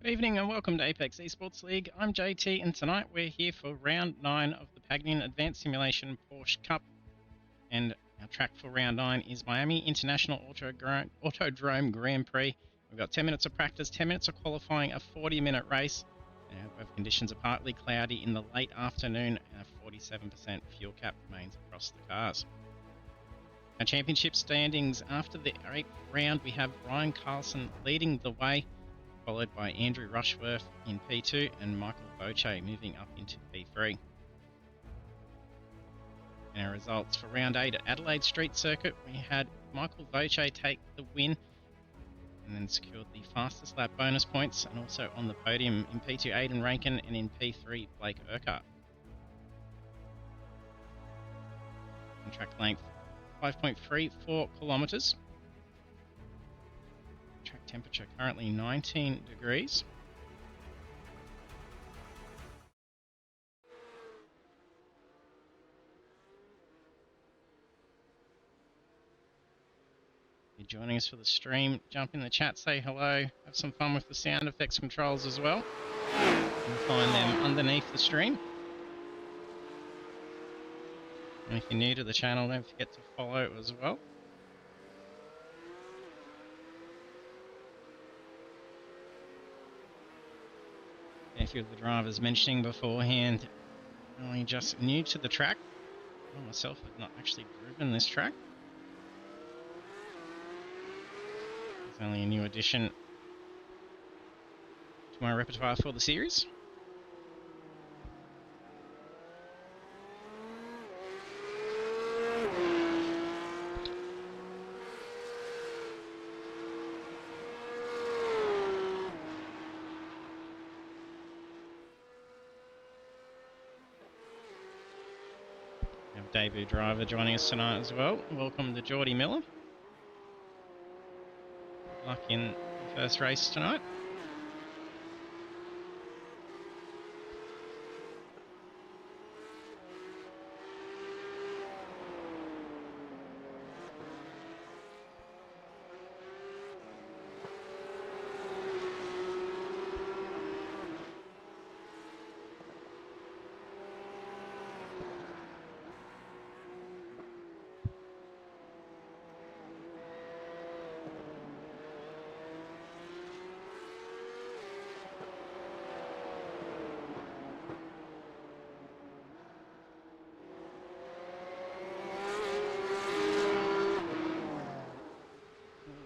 Good evening and welcome to Apex Esports League. I'm JT and tonight we're here for round 9 of the Pagnian Advanced Simulation Porsche Cup. And our track for round 9 is Miami International Autodrome Grand Prix. We've got 10 minutes of practice, 10 minutes of qualifying, a 40-minute race. Both conditions are partly cloudy in the late afternoon and a 47% fuel cap remains across the cars. Our championship standings after the 8th round, we have Ryan Carlson leading the way, followed by Andrew Rushworth in P2 and Michael Boche moving up into P3. And our results for round 8 at Adelaide Street Circuit, we had Michael Boche take the win and then secured the fastest lap bonus points, and also on the podium in P2 Aidan Rankin and in P3 Blake Urquhart. And track length 5.34 kilometres. Track temperature currently 19 degrees. If you're joining us for the stream, jump in the chat, say hello, have some fun with the sound effects controls as well. You'll find them underneath the stream. And if you're new to the channel, don't forget to follow as well. A few of the drivers mentioning beforehand, only just new to the track. I myself have not actually driven this track. It's only a new addition to my repertoire for the series. Debut driver joining us tonight as well. Welcome to Geordie Miller. Good luck in the first race tonight.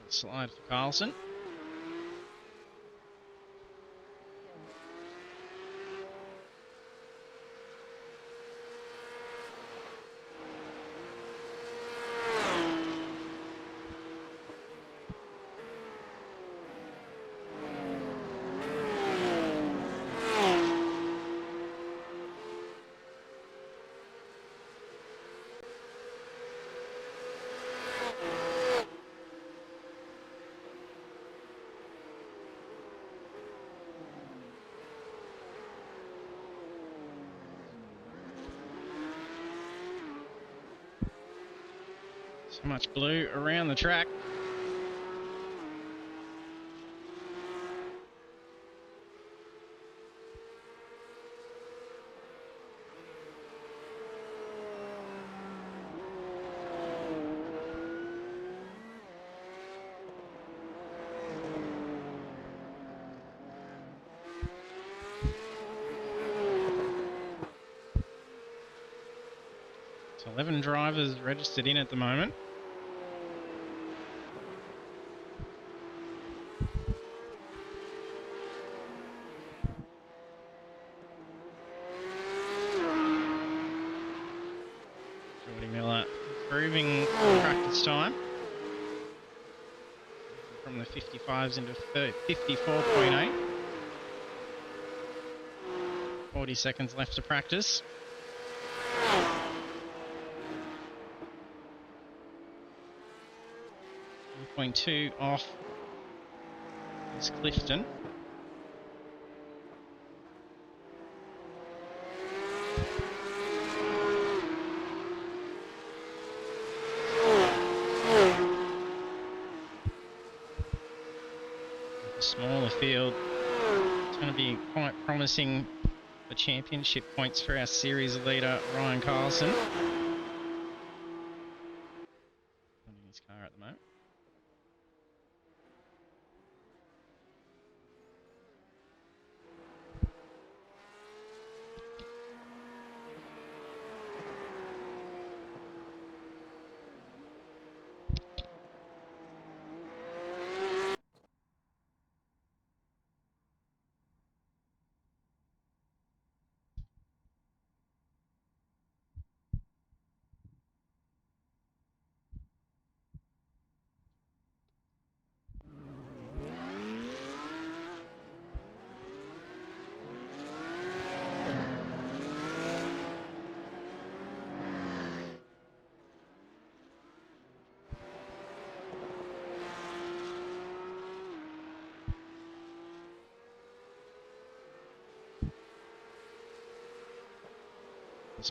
Slide for Carlson. So much blue around the track. So 11 drivers registered in at the moment. Improving practice time from the 55s into 54.8. 40 seconds left to practice. .2 off is Clifton. Smaller field, It's going to be quite promising for championship points for our series leader, Ryan Carlson. Running his car at the moment.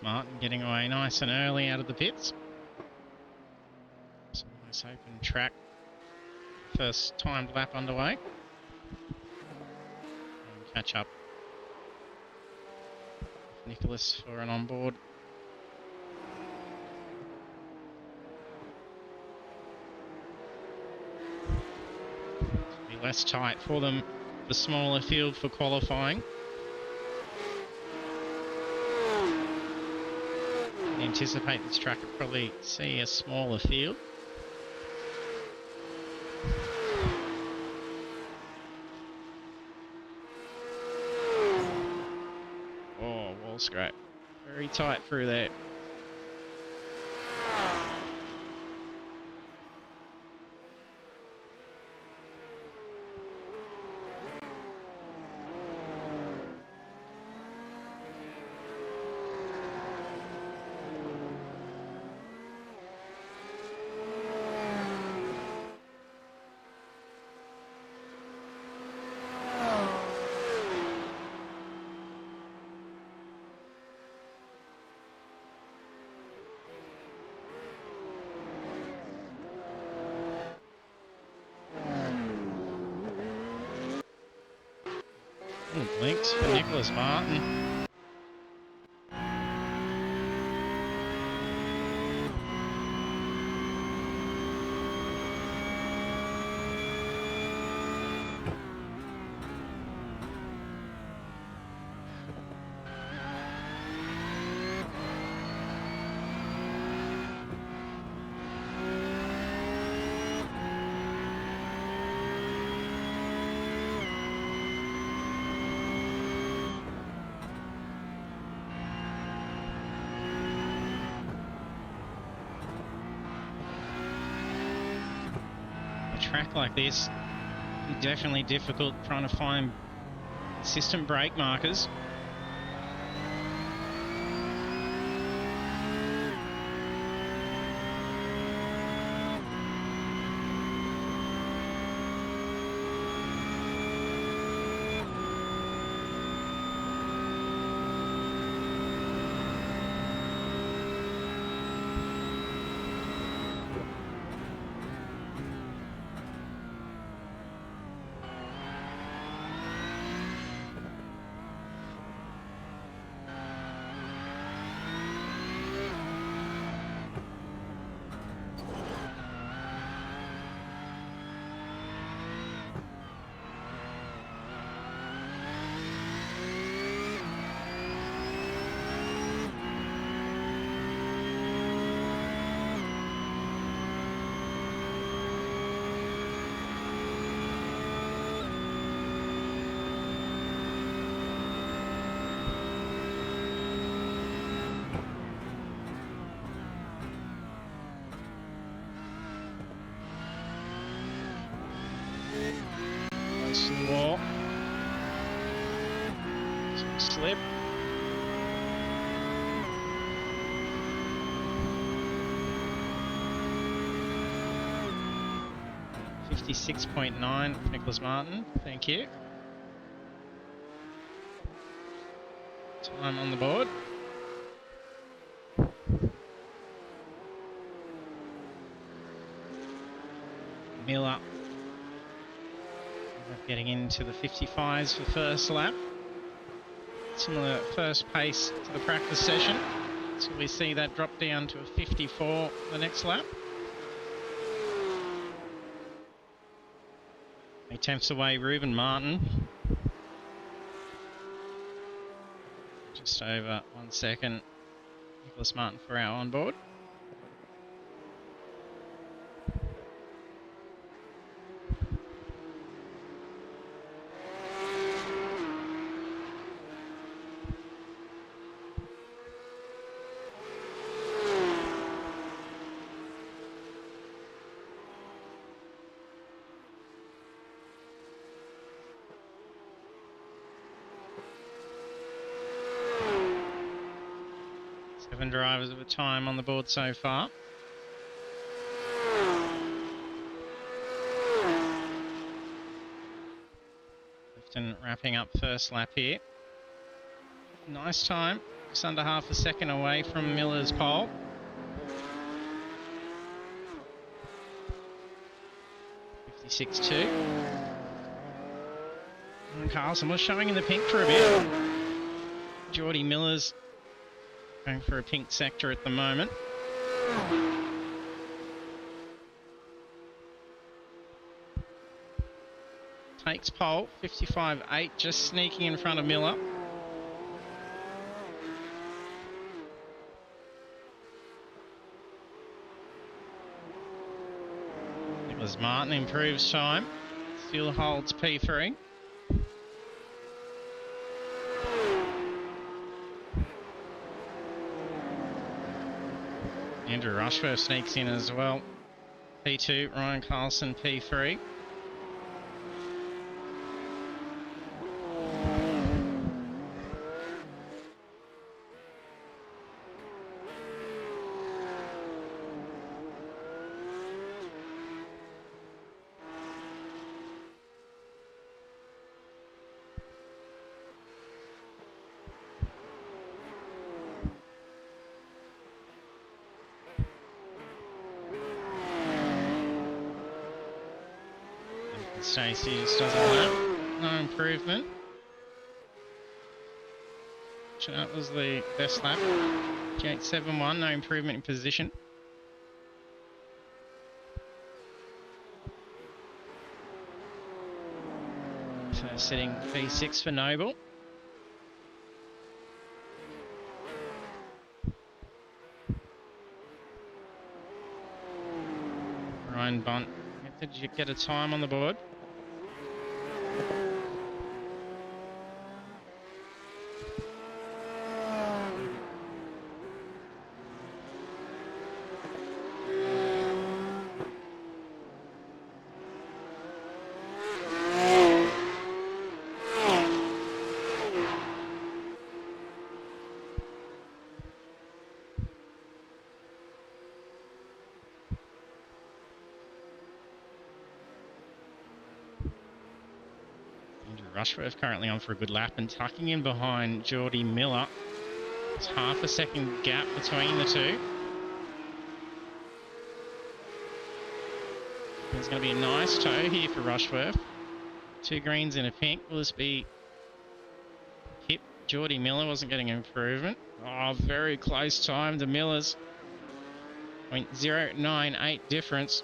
Martin getting away nice and early out of the pits. Some nice open track. First timed lap underway. And catch up with Nicholas for an onboard. Be less tight for them, the smaller field for qualifying. Anticipate this track will probably see a smaller field. Oh, wall scrape. Very tight through there. Blinks for Nicholas Martin. Track like this, definitely difficult trying to find consistent brake markers. Wall. Some slip. .9 Nicholas Martin, thank you. Time on the board. Miller Getting into the 55s for first lap. Similar first pace to the practice session. So we see that drop down to a 54 the next lap. He tempts away Ruben Martin. Just over 1 second. Nicholas Martin for our onboard. Seven drivers of a time on the board so far. Clifton wrapping up first lap here. Nice time, just under half a second away from Miller's pole. .56.2. And Carlson was showing in the pink for a bit. Geordie Miller's going for a pink sector at the moment. Takes pole, 55.8, just sneaking in front of Miller. Nicholas Martin improves time, still holds P3. Andrew Rushworth sneaks in as well. P2, Ryan Carlson, P3. Stacey just doesn't have no improvement. So that was the best lap. 58.71, no improvement in position. So sitting P6 for Noble. Ryan Bunt, did you get a time on the board? Rushworth currently on for a good lap and tucking in behind Geordie Miller. It's half a second gap between the two. There's going to be a nice toe here for Rushworth. 2 greens and a pink. Will this be hip? Geordie Miller wasn't getting an improvement. Oh, very close time to Miller's. 0.098 difference.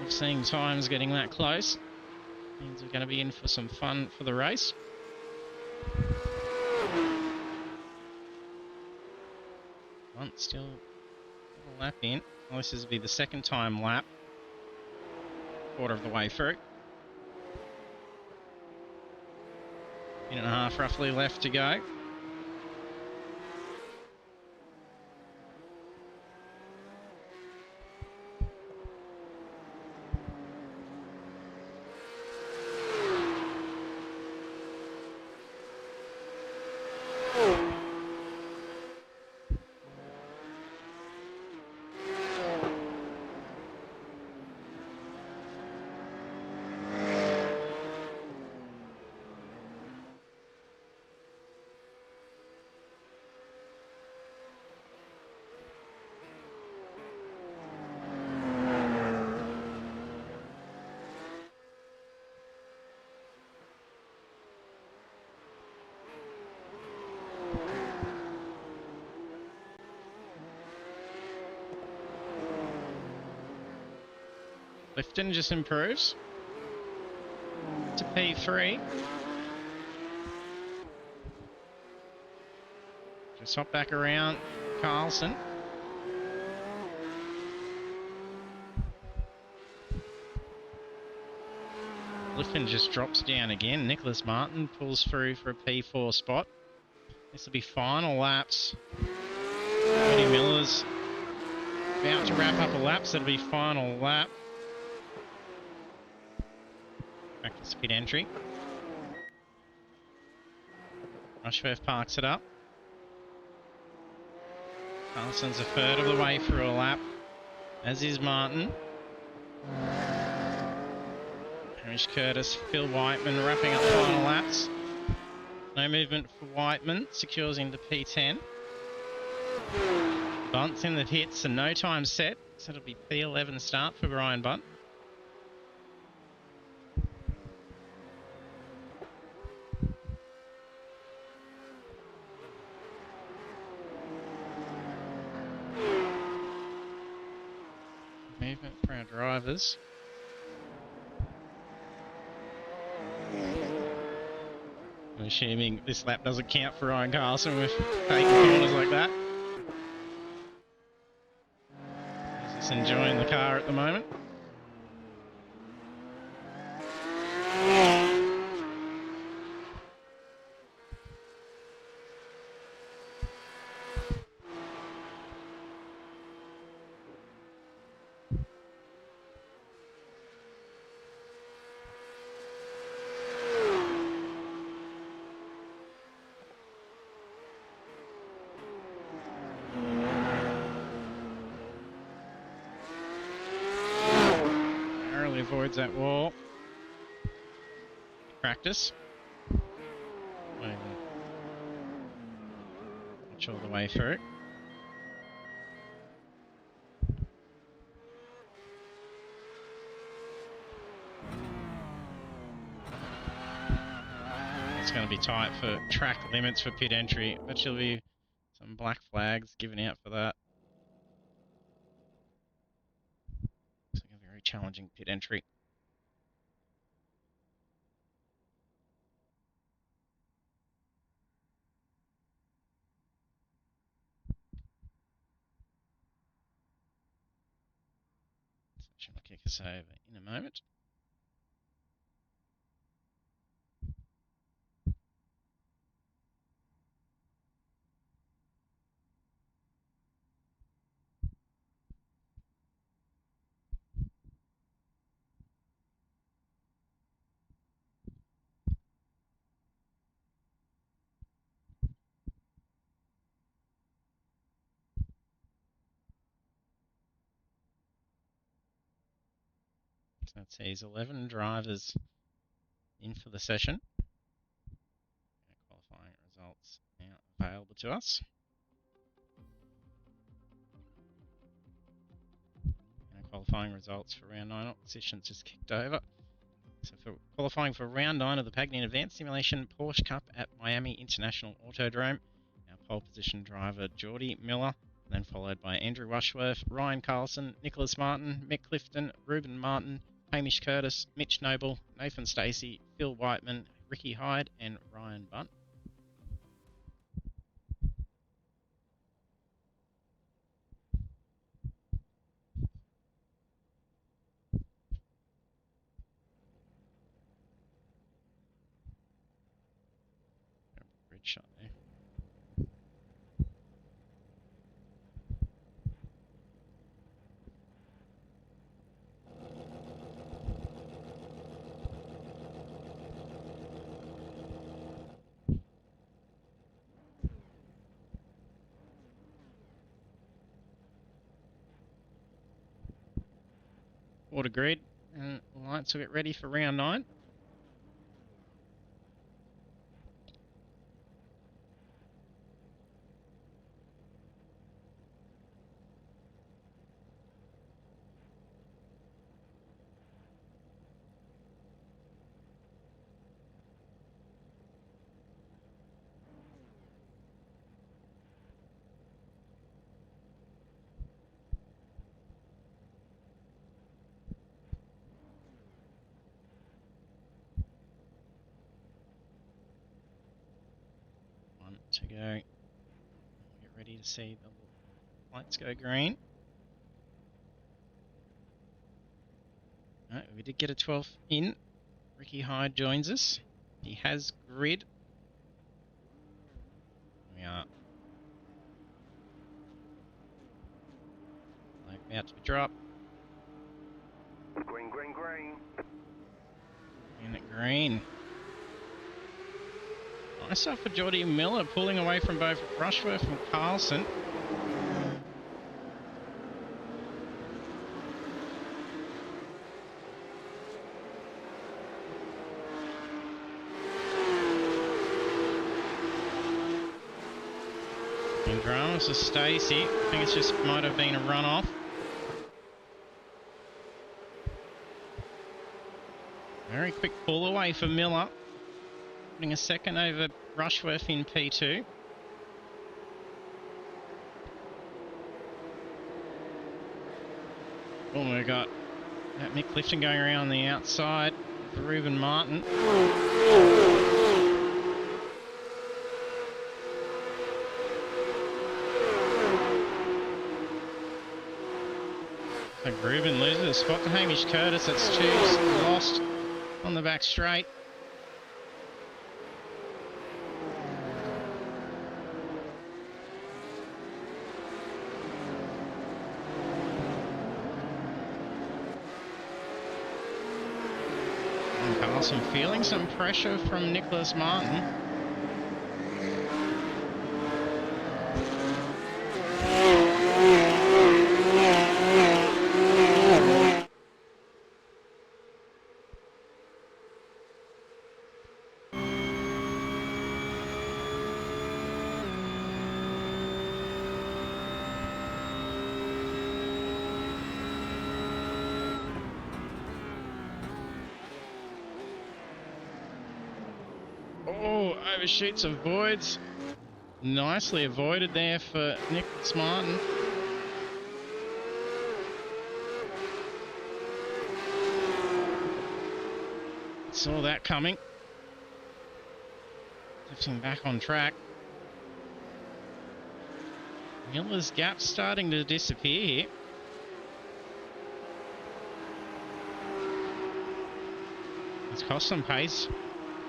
We've seen times getting that close. Means we're going to be in for some fun for the race. One still a lap in. Well, this will be the second time lap. Quarter of the way through. Minute and a half roughly left to go. Clifton just improves to P3. Just hop back around Carlson. Clifton just drops down again. Nicholas Martin pulls through for a P4 spot. This will be final laps. Cody Miller's about to wrap up a lap, so it'll be final lap. Practice pit entry. Rushworth parks it up. Carlson's a third of the way through a lap, as is Martin. Hamish Curtis, Phil Whiteman wrapping up final laps. No movement for Whiteman, secures into P10. Bunt's in the pits and no time set, so it'll be P11 start for Brian Bunt. Movement for our drivers. I'm assuming this lap doesn't count for Ryan Carlson with taking corners like that. He's just enjoying the car at the moment. Avoids that wall. Practice. Watch all the way through. It's going to be tight for track limits for pit entry, but there'll be some black flags given out for that. It's a very challenging pit entry. Section will kick us over in a moment. So that sees 11 drivers in for the session. Qualifying results now available to us. And qualifying results for round 9 oppositions just kicked over. So for qualifying for round 9 of the Pagnian Advanced Simulation Porsche Cup at Miami International Autodrome, our pole position driver Geordie Miller, then followed by Andrew Rushworth, Ryan Carlson, Nicholas Martin, Mick Clifton, Ruben Martin, Hamish Curtis, Mitch Noble, Nathan Stacey, Phil Whiteman, Ricky Hyde, and Ryan Bunt. Great shot there. Water grid, and lights will get ready for round 9. go. Get ready to see the lights go green. Right, we did get a 12th in. Ricky Hyde joins us. He has grid. We are about to drop. Green, green, green. And green. Nice stuff for Geordie Miller, pulling away from both Rushworth and Carlson. And dramas for Stacey. I think it's just might have been a run-off. Very quick pull away for Miller. Putting a second over Rushworth in P2. Oh, we've got that Mick Clifton going around the outside for Ruben Martin. So Ruben loses a spot to Hamish Curtis. That's two lost on the back straight. And Carlson feeling some pressure from Nicholas Martin. Oh, overshoots of voids. Nicely avoided there for Nicholas Martin. Saw that coming. Lifting back on track. Miller's gap starting to disappear here. It's cost some pace.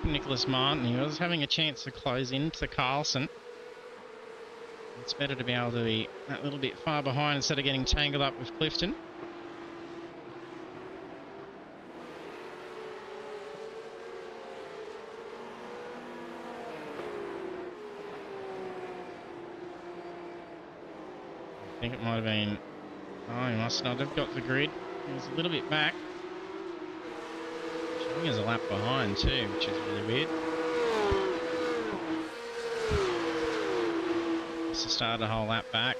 Nicholas Martin, he was having a chance to close into Carlson. It's better to be able to be that little bit far behind instead of getting tangled up with Clifton. I think it might have been... Oh, he must not have got the grid. He was a little bit back. I think there's a lap behind too, which is really weird. Must have started a whole lap back.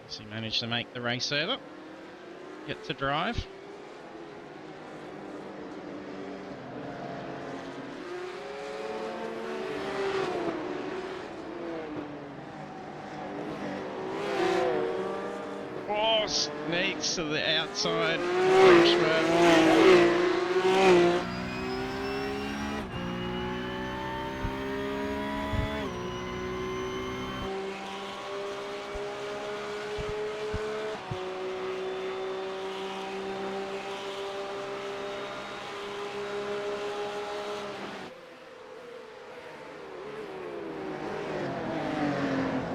So he managed to make the race over. Get to drive. Sneaks to the outside.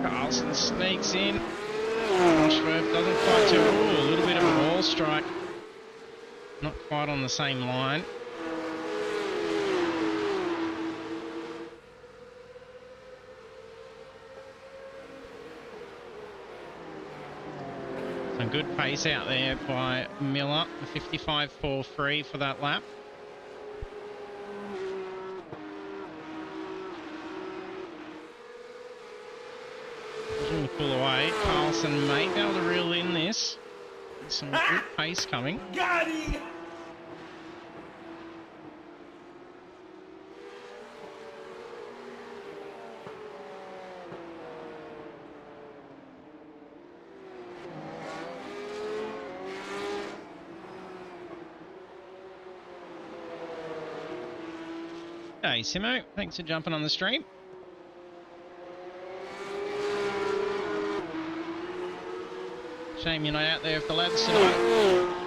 Carlson sneaks in. Rushworth doesn't quite do a little bit of a wall strike. Not quite on the same line. Some good pace out there by Miller. A 55.43 for that lap. To pull away. Carlson may be able to reel in this. Some good pace coming. Got him! Hey Simo, thanks for jumping on the stream. Shame you're not out there with the lads tonight.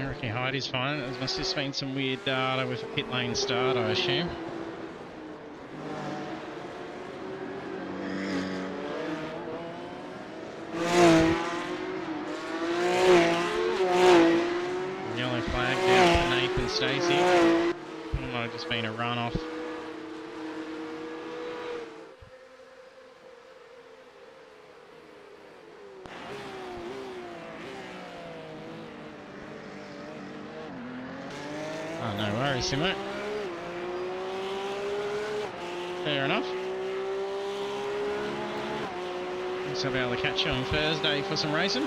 Ricky Heidi's fine. There must have been some weird data with a pit lane start, I assume. Yellow flag down for Nathan Stacey. It might have just been a run-off. Oh, no worries, Simo. Fair enough. Guess I'll be able to catch you on Thursday for some racing.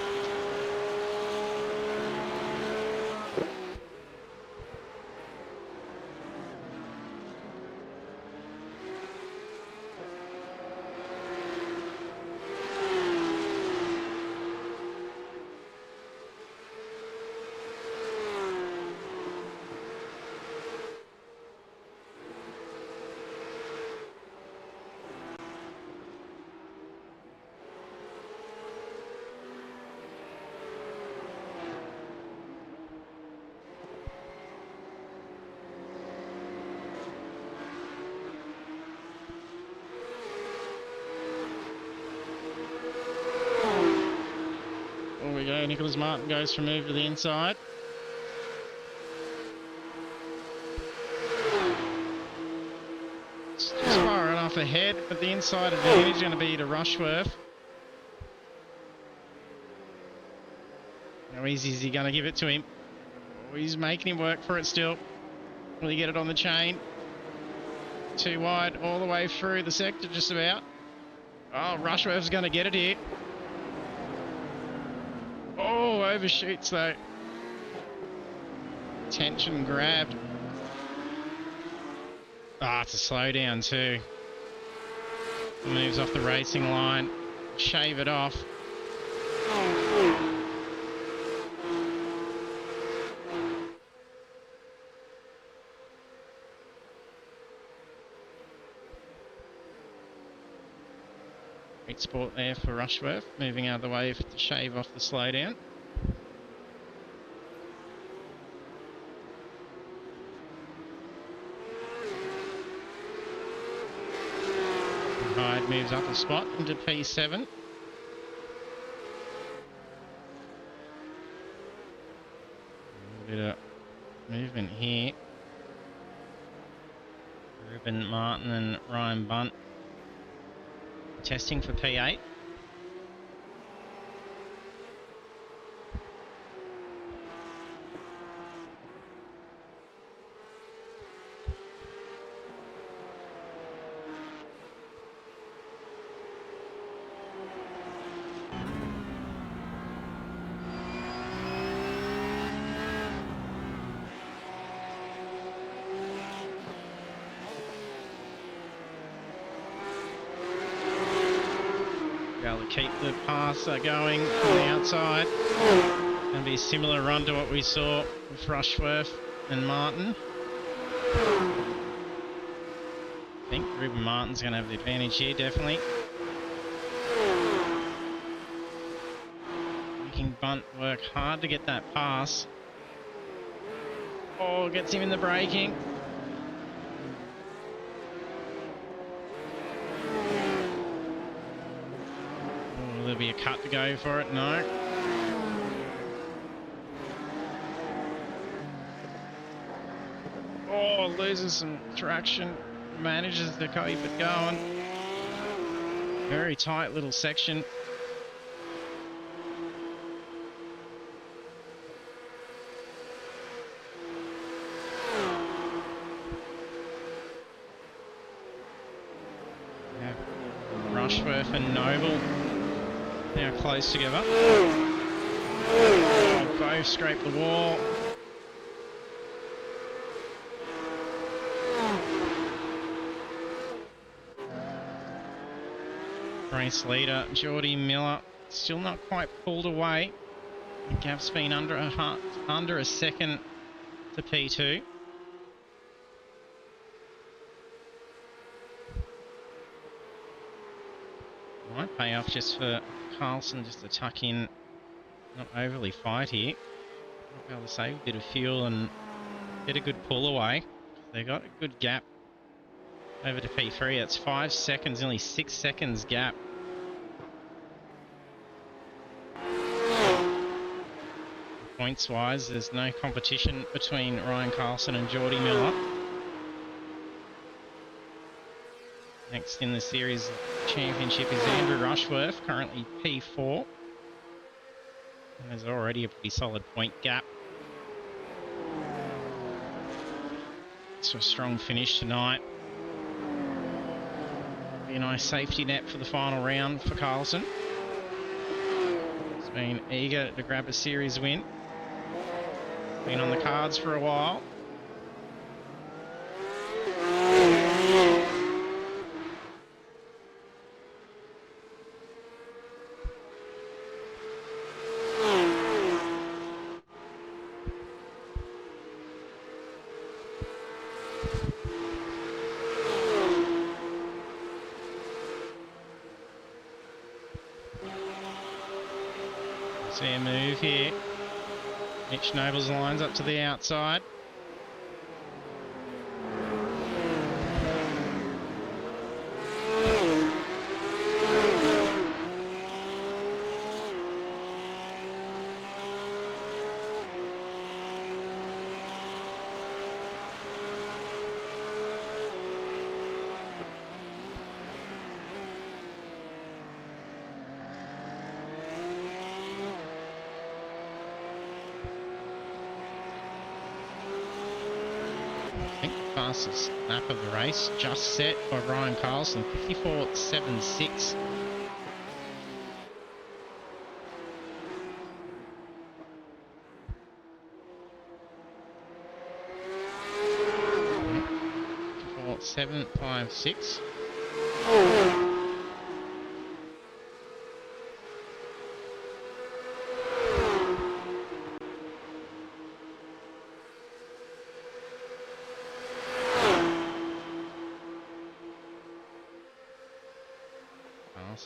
Nicholas Martin goes from over to the inside. Just far enough ahead, but the inside advantage is going to be to Rushworth. How easy is he going to give it to him? Oh, he's making him work for it still. Will he get it on the chain? Too wide all the way through the sector just about. Oh, Rushworth's going to get it here. Oh, overshoots though. Tension grabbed. Ah, it's a slowdown too. Moves off the racing line. Shave it off. Great sport there for Rushworth, moving out of the way to shave off the slowdown. Hyde moves up a spot into P7. A bit of movement here. Ruben Martin and Ryan Bunt testing for P8. Keep the pass going from the outside. Going to be a similar run to what we saw with Rushworth and Martin. I think Ruben Martin's going to have the advantage here, definitely. Making Bunt work hard to get that pass. Oh, gets him in the braking. There'll be a cut to go for it, no. Oh, loses some traction, manages to keep it going. Very tight little section. Yeah. Rushworth and Noble now close together. both scrape the wall. Race leader Geordie Miller still not quite pulled away. The gap's been under a second to P2. Might pay off just for Carlson just to tuck in, not overly fight here. Might be able to save a bit of fuel and get a good pull away. They got a good gap over to P3. That's 5 seconds, nearly 6 seconds gap. Points wise, there's no competition between Ryan Carlson and Geordie Miller. Next in the series championship is Andrew Rushworth, currently P4. And there's already a pretty solid point gap. So a strong finish tonight. Be a nice safety net for the final round for Carlson. He's been eager to grab a series win. Been on the cards for a while. See a move here. Mitch Nobles lines up to the outside. Fastest lap of the race, just set by Ryan Carlson, 54.76. For 7.56.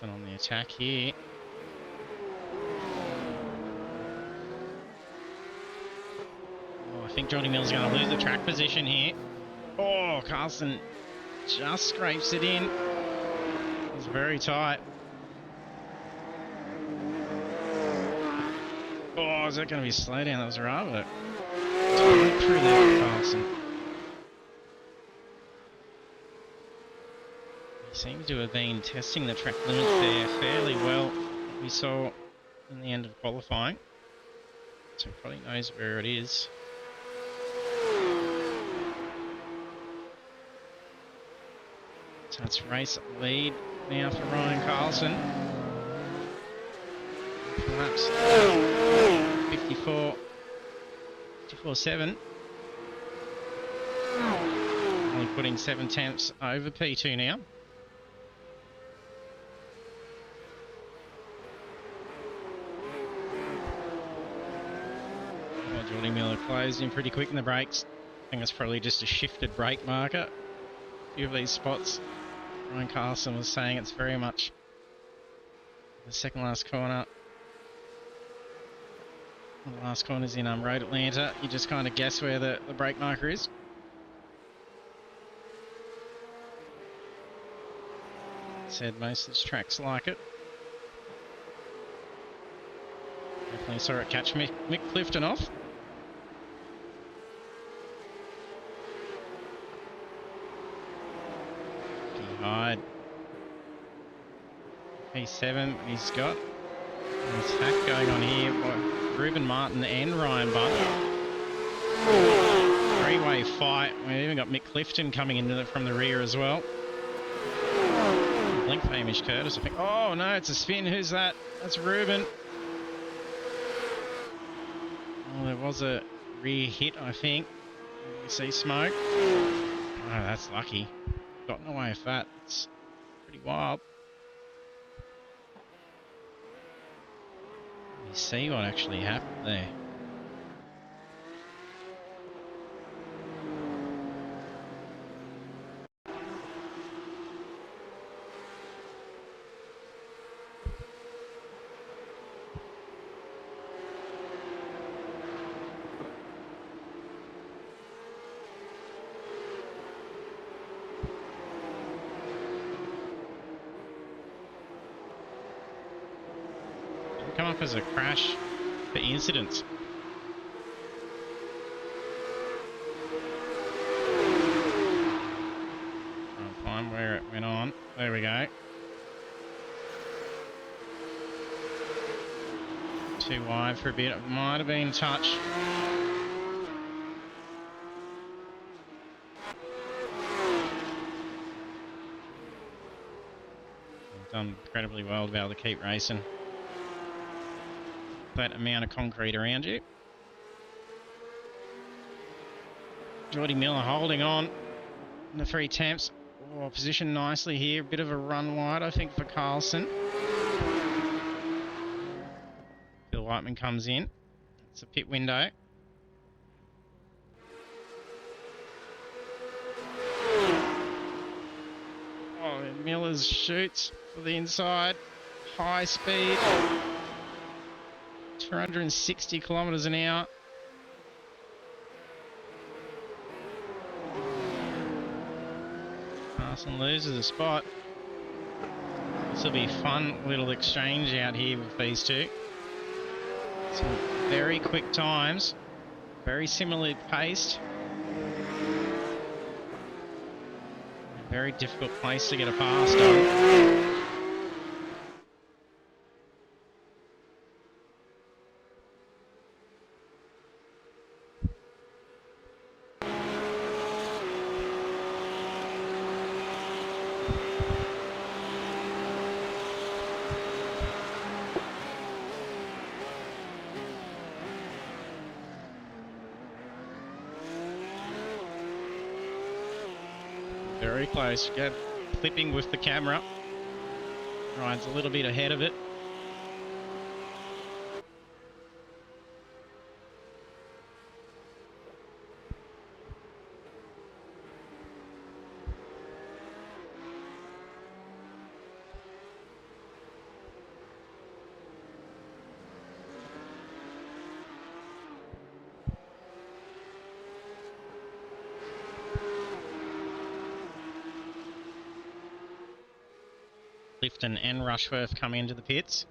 On the attack here. Oh, I think Geordie Miller's going to lose the track position here. Oh, Carlson just scrapes it in. It was very tight. Oh, is that going to be a slow down? That was rather tight through there for Carlson. Seems to have been testing the track limits there fairly well, we saw in the end of qualifying. So he probably knows where it is. So it's race lead now for Ryan Carlson. Perhaps 54.7. Only putting 7 tenths over P2 now. Geordie Miller closed in pretty quick in the brakes. I think it's probably just a shifted brake marker. A few of these spots, Ryan Carlson was saying it's very much the second last corner. The last corner's in Road Atlanta. You just kind of guess where the brake marker is. Said most of the tracks like it. Definitely saw it catch Mick Clifton off. Hyde. P7, he's got an attack going on here by Ruben Martin and Ryan Butt. Three-way fight. We've even got Mick Clifton coming in from the rear as well. Blink for Hamish Curtis, I think. Oh no, it's a spin. Who's that? That's Ruben. Well, there was a rear hit, I think. We see smoke. Oh, that's lucky. Gotten away with that. It's pretty wild. You see what actually happened there. Didn't come up as a crash for incidents. I'll find where it went on. There we go. Too wide for a bit. It might have been touch. Done incredibly well to be able to keep racing. That amount of concrete around you. Geordie Miller holding on in the free temps. Oh, positioned nicely here. A bit of a run wide, I think, for Carlson. Phil Whiteman comes in. It's a pit window. Oh, Miller's shoots for the inside. High speed. 260 kilometres an hour. Carlson loses a spot. This will be a fun little exchange out here with these two. Some very quick times. Very similarly paced. A very difficult place to get a pass done. Very close. Go clipping with the camera. Ryan's a little bit ahead of it. Clifton and Rushworth coming into the pits.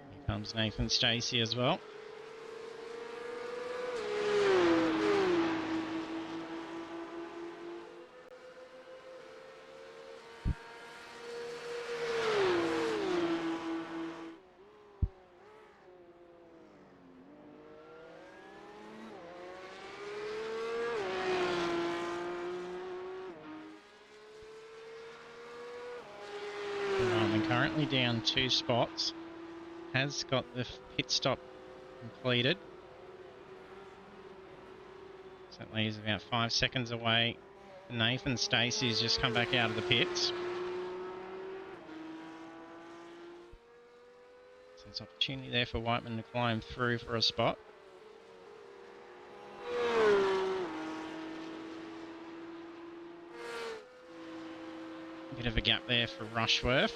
Here comes Nathan Stacey as well. Currently down 2 spots. Has got the pit stop completed. So that leaves about 5 seconds away. Nathan Stacey's just come back out of the pits. So there's opportunity there for Whiteman to climb through for a spot. Bit of a gap there for Rushworth.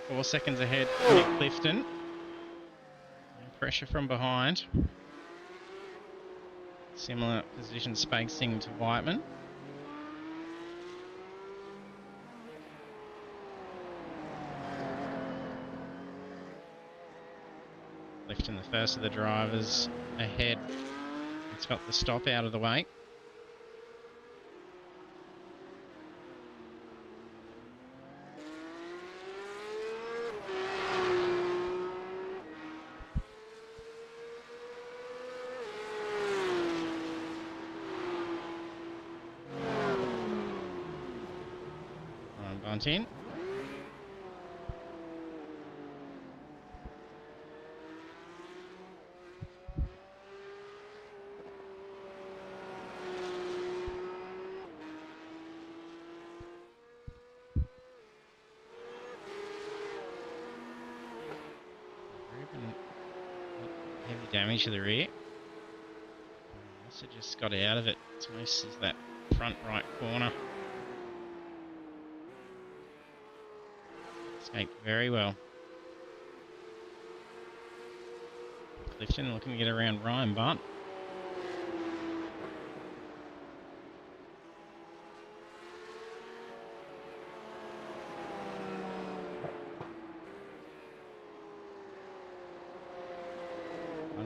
4 seconds ahead for Nick Clifton. No pressure from behind. Similar position spacing to Whiteman. Clifton, the first of the drivers ahead. It's got the stop out of the way. bunt in. Heavy damage to the rear. Also just got out of it. It's most of that front right corner. Escaped very well. Clifton looking to get around Ryan Bunt.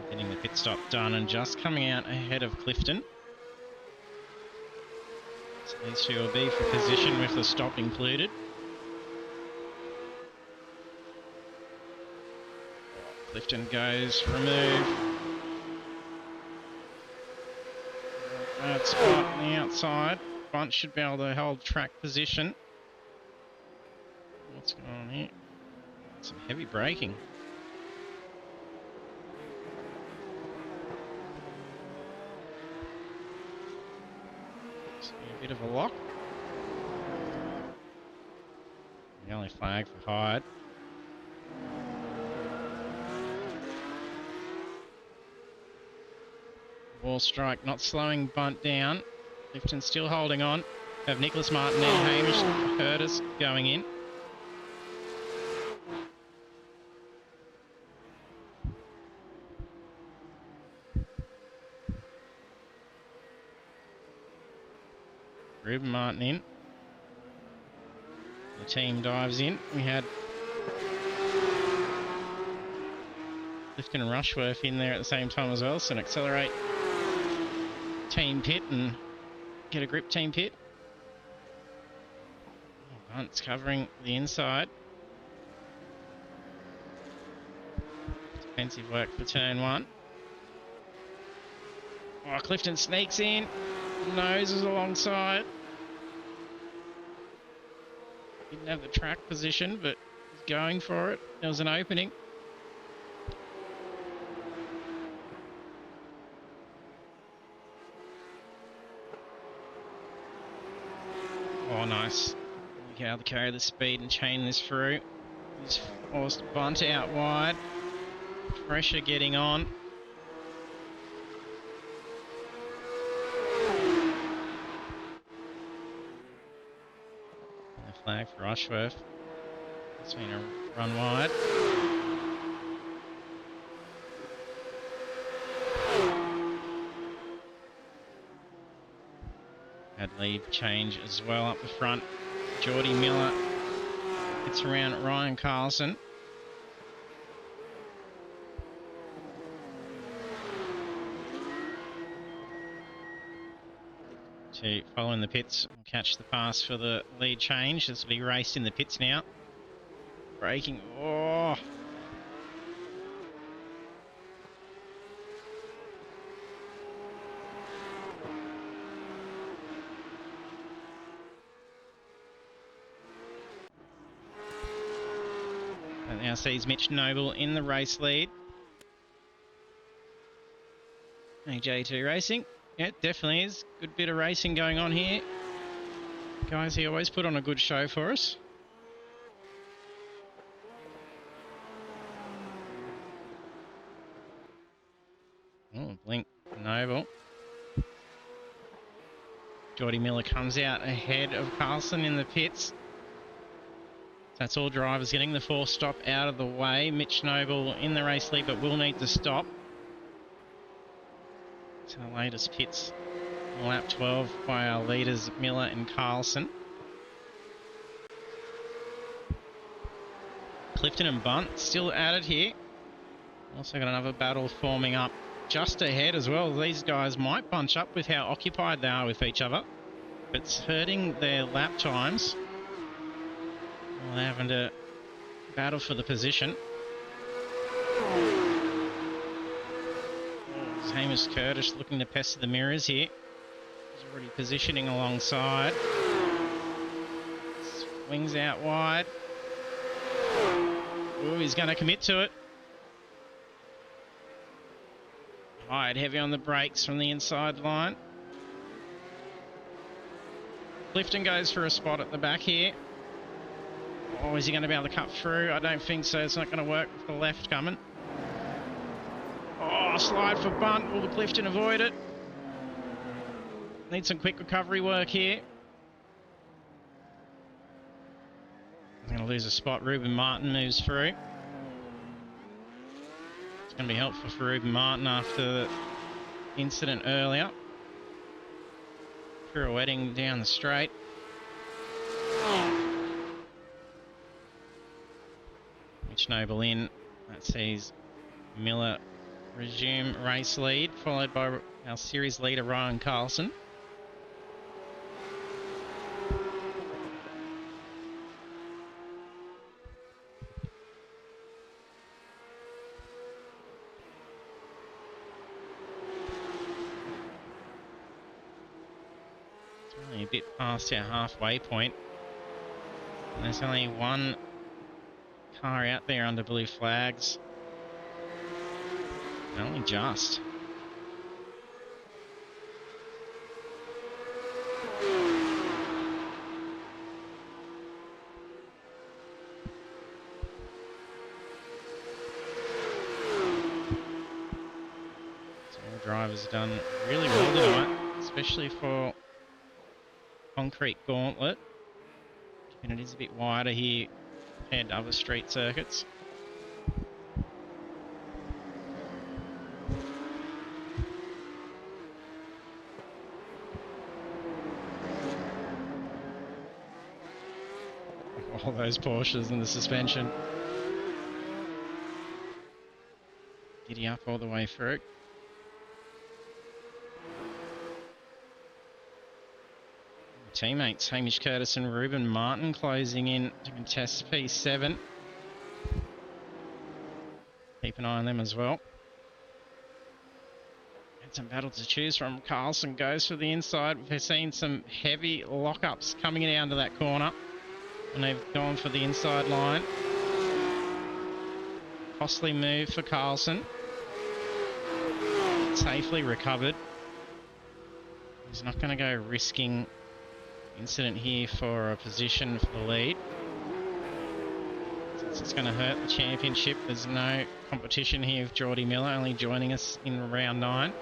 Getting the pit stop done and just coming out ahead of Clifton. So these two will be for position with the stop included. Clifton goes remove. Bad spot on the outside. Bunt should be able to hold track position. What's going on here? Some heavy braking. A bit of a lock. The only flag for Hyde. Wall strike, not slowing Bunt down. Clifton still holding on. Have Nicholas Martin and Hamish Curtis going in. Ruben Martin in. The team dives in. We had Clifton and Rushworth in there at the same time as well, so an accelerate team pit and get a grip team pit. Bunt's covering the inside. Defensive work for turn one. Oh, Clifton sneaks in. Noses alongside. Didn't have the track position, but was going for it. There was an opening. Oh, nice. Look how to carry the speed and chain this through. He's forced Bunt out wide. Pressure getting on. Flag for Rushworth. It's been a run wide. Had lead change as well up the front. Geordie Miller gets around Ryan Carlson. To follow in the pits, we'll catch the pass for the lead change. This will be raced in the pits now. Braking. Oh! And now sees Mitch Noble in the race lead. AJ2 Racing. Yeah, it definitely is. Good bit of racing going on here. Guys, he always put on a good show for us. Oh, Blink Noble. Geordie Miller comes out ahead of Carlson in the pits. That's all drivers getting the force stop out of the way. Mitch Noble in the race lead, but will need to stop. So the latest pits, lap 12 by our leaders Miller and Carlson. Clifton and Bunt still at it here. Also got another battle forming up just ahead as well. These guys might bunch up with how occupied they are with each other. But it's hurting their lap times. Well, they're having to battle for the position. Hamish Curtis looking to pester the mirrors here. He's already positioning alongside. Wings out wide. Ooh, he's going to commit to it. Hide heavy on the brakes from the inside line. Clifton goes for a spot at the back here. Oh, is he going to be able to cut through? I don't think so. It's not going to work with the left coming. Oh, slide for bunt. Will the Clifton avoid it? Need some quick recovery work here. I'm going to lose a spot. Ruben Martin moves through. It's going to be helpful for Ruben Martin after the incident earlier. Pirouetting down the straight. Mitch Noble in. That sees Miller resume race lead, followed by our series leader Ryan Carlson. It's only a bit past our halfway point. And there's only one car out there under blue flags. Only just. So all drivers have done really well tonight, especially for concrete gauntlet. And it is a bit wider here compared to other street circuits. All those Porsches and the suspension. Giddy up all the way through. Teammates Hamish Curtis and Ruben Martin closing in to contest P7. Keep an eye on them as well. And some battle to choose from. Carlson goes for the inside. We've seen some heavy lockups coming down to that corner. And they've gone for the inside line. Costly move for Carlson. Safely recovered. He's not going to go risking incident here for a position for the lead. Since it's going to hurt the championship, there's no competition here with Geordie Miller, only joining us in round 9.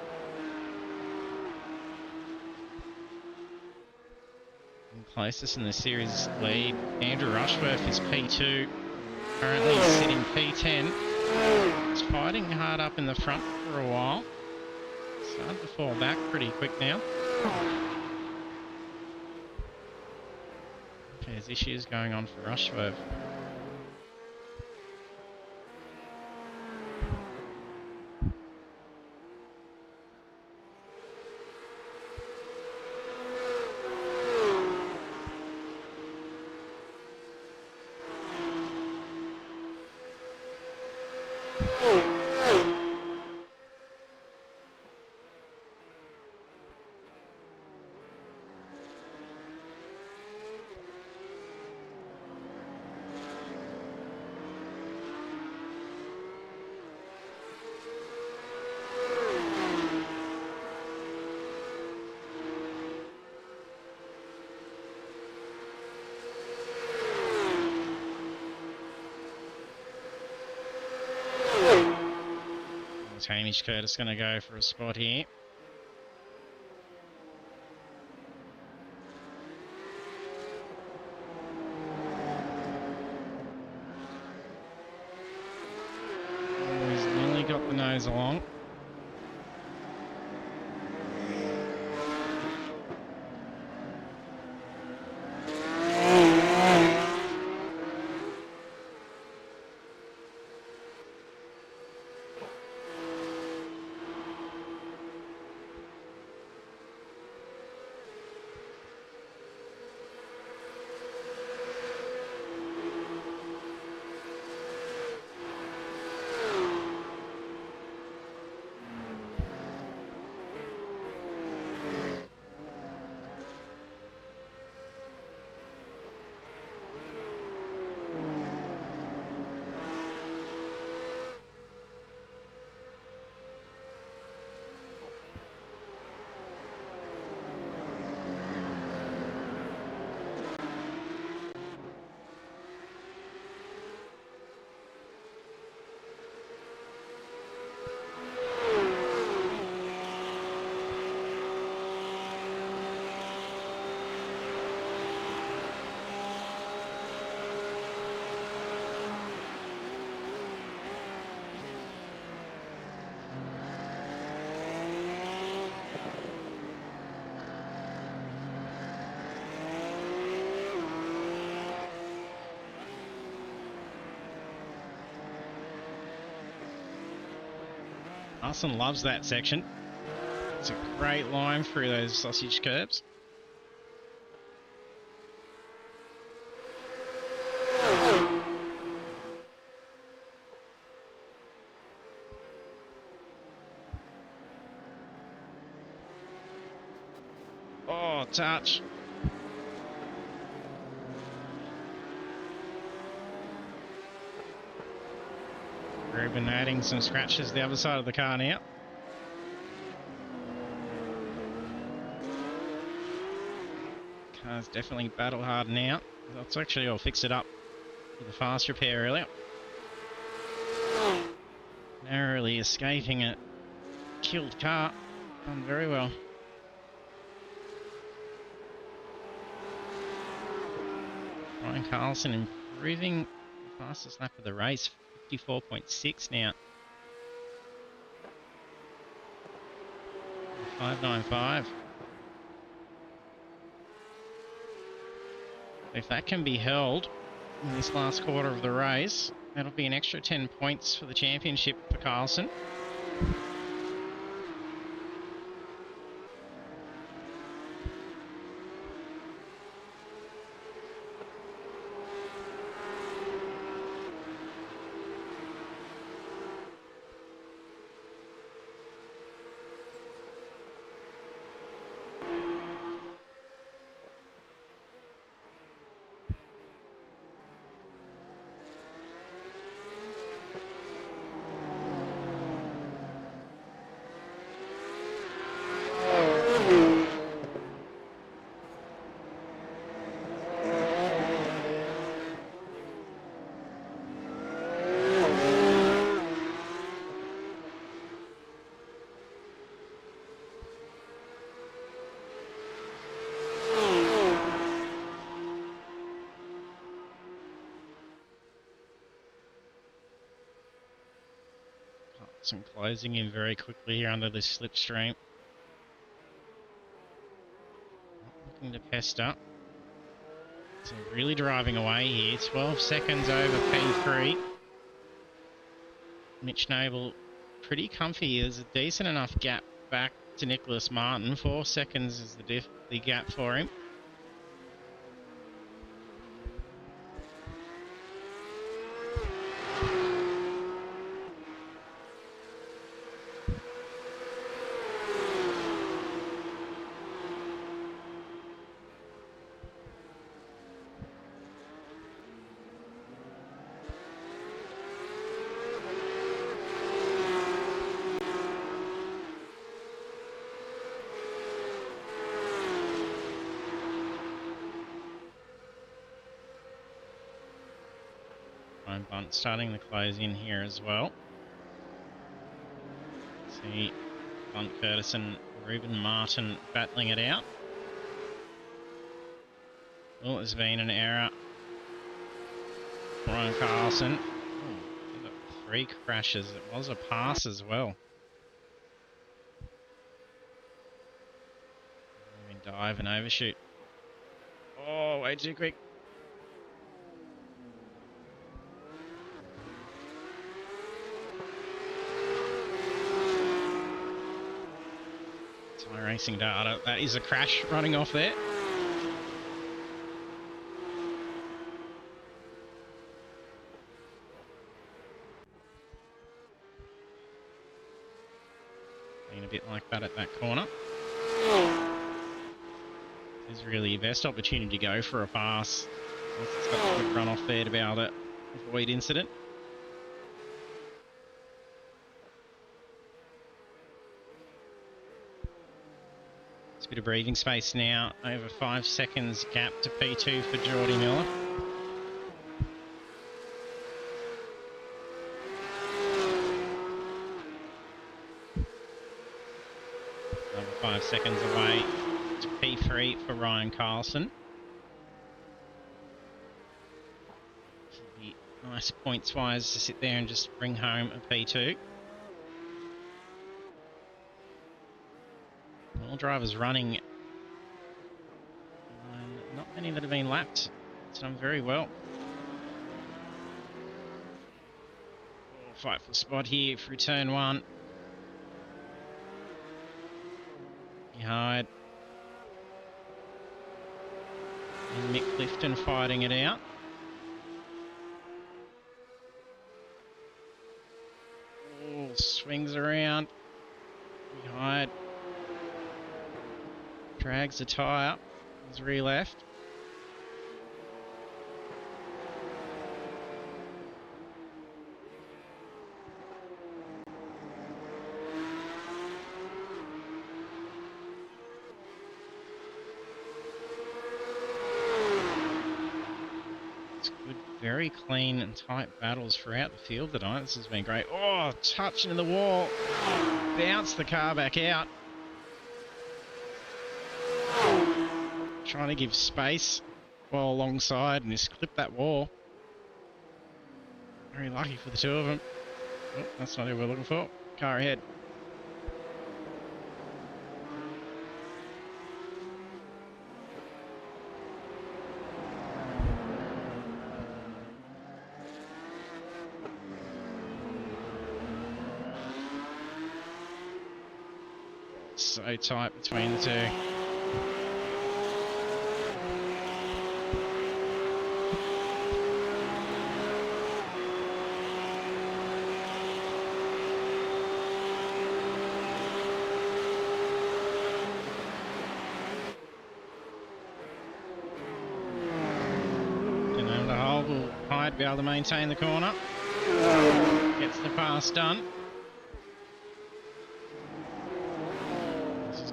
And closest in the series lead, Andrew Rushworth is P2. Currently he's sitting P10. He's fighting hard up in the front for a while. Started to fall back pretty quick now. There's issues going on for Rushworth. Hamish Curtis going to go for a spot here. Oh, he's nearly got the nose along. Carlson loves that section. It's a great line through those sausage curbs. Oh, touch. Ruben adding some scratches the other side of the car now. Car's definitely battle hard now. That's actually all fixed it up with a fast repair earlier. Narrowly escaping a killed car. Done very well. Ryan Carlson improving the fastest lap of the race, 54.6 now. 5.95. If that can be held in this last quarter of the race, that'll be an extra 10 points for the championship for Carlson. Some closing in very quickly here under this slipstream. Looking to pester. So really driving away here. 12 seconds over P3. Mitch Noble pretty comfy. There's a decent enough gap back to Nicholas Martin. 4 seconds is the gap for him. Bunt starting the close in here as well. See Bunt Curtison, Ruben Martin battling it out. Oh, there's been an error. Ryan Carlson. Oh, got 3 crashes. It was a pass as well. Dive and overshoot. Oh, way too quick. iRacing data. That is a crash running off there. Been a bit like that at that corner. This is really your best opportunity to go for a pass. It's got a quick run off there to be able to avoid incident. A bit of breathing space now. Over 5 seconds gap to P2 for Geordie Miller. Over 5 seconds away to P3 for Ryan Carlson. Should be nice points wise to sit there and just bring home a P2. All drivers running. Not many that have been lapped. It's done very well. Fight for spot here through turn 1. hard. And Mick Clifton fighting it out. Oh, swings around. Behind. Drags the tyre. He's re-left. Very clean and tight battles throughout the field tonight. This has been great. Oh, touch into the wall. Bounce the car back out. Trying to give space well alongside and just clip that wall. Very lucky for the two of them. Oh, that's not who we're looking for. Car ahead. So tight between the two. And over the hole, will Hyde be able to maintain the corner. Gets the pass done.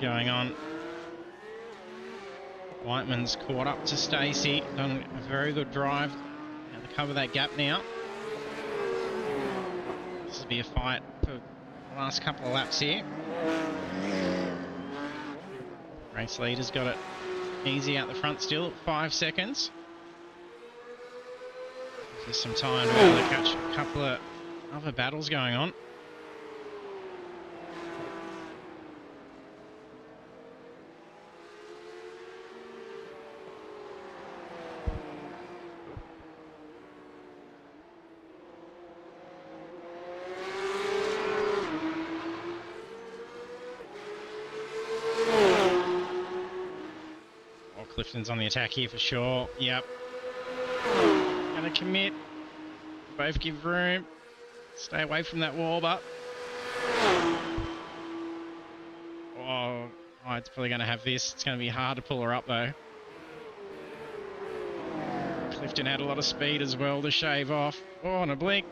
Going on. Whiteman's caught up to Stacey, done a very good drive. Now to cover that gap now. This will be a fight for the last couple of laps here. Race leader's got it easy out the front still at 5 seconds. There's some time to be able to catch a couple of other battles going on. Clifton's on the attack here for sure. Yep. Gonna commit. Both give room. Stay away from that wall, but... Oh, it's probably going to have this. It's going to be hard to pull her up, though. Clifton had a lot of speed as well to shave off. Oh, and a blink.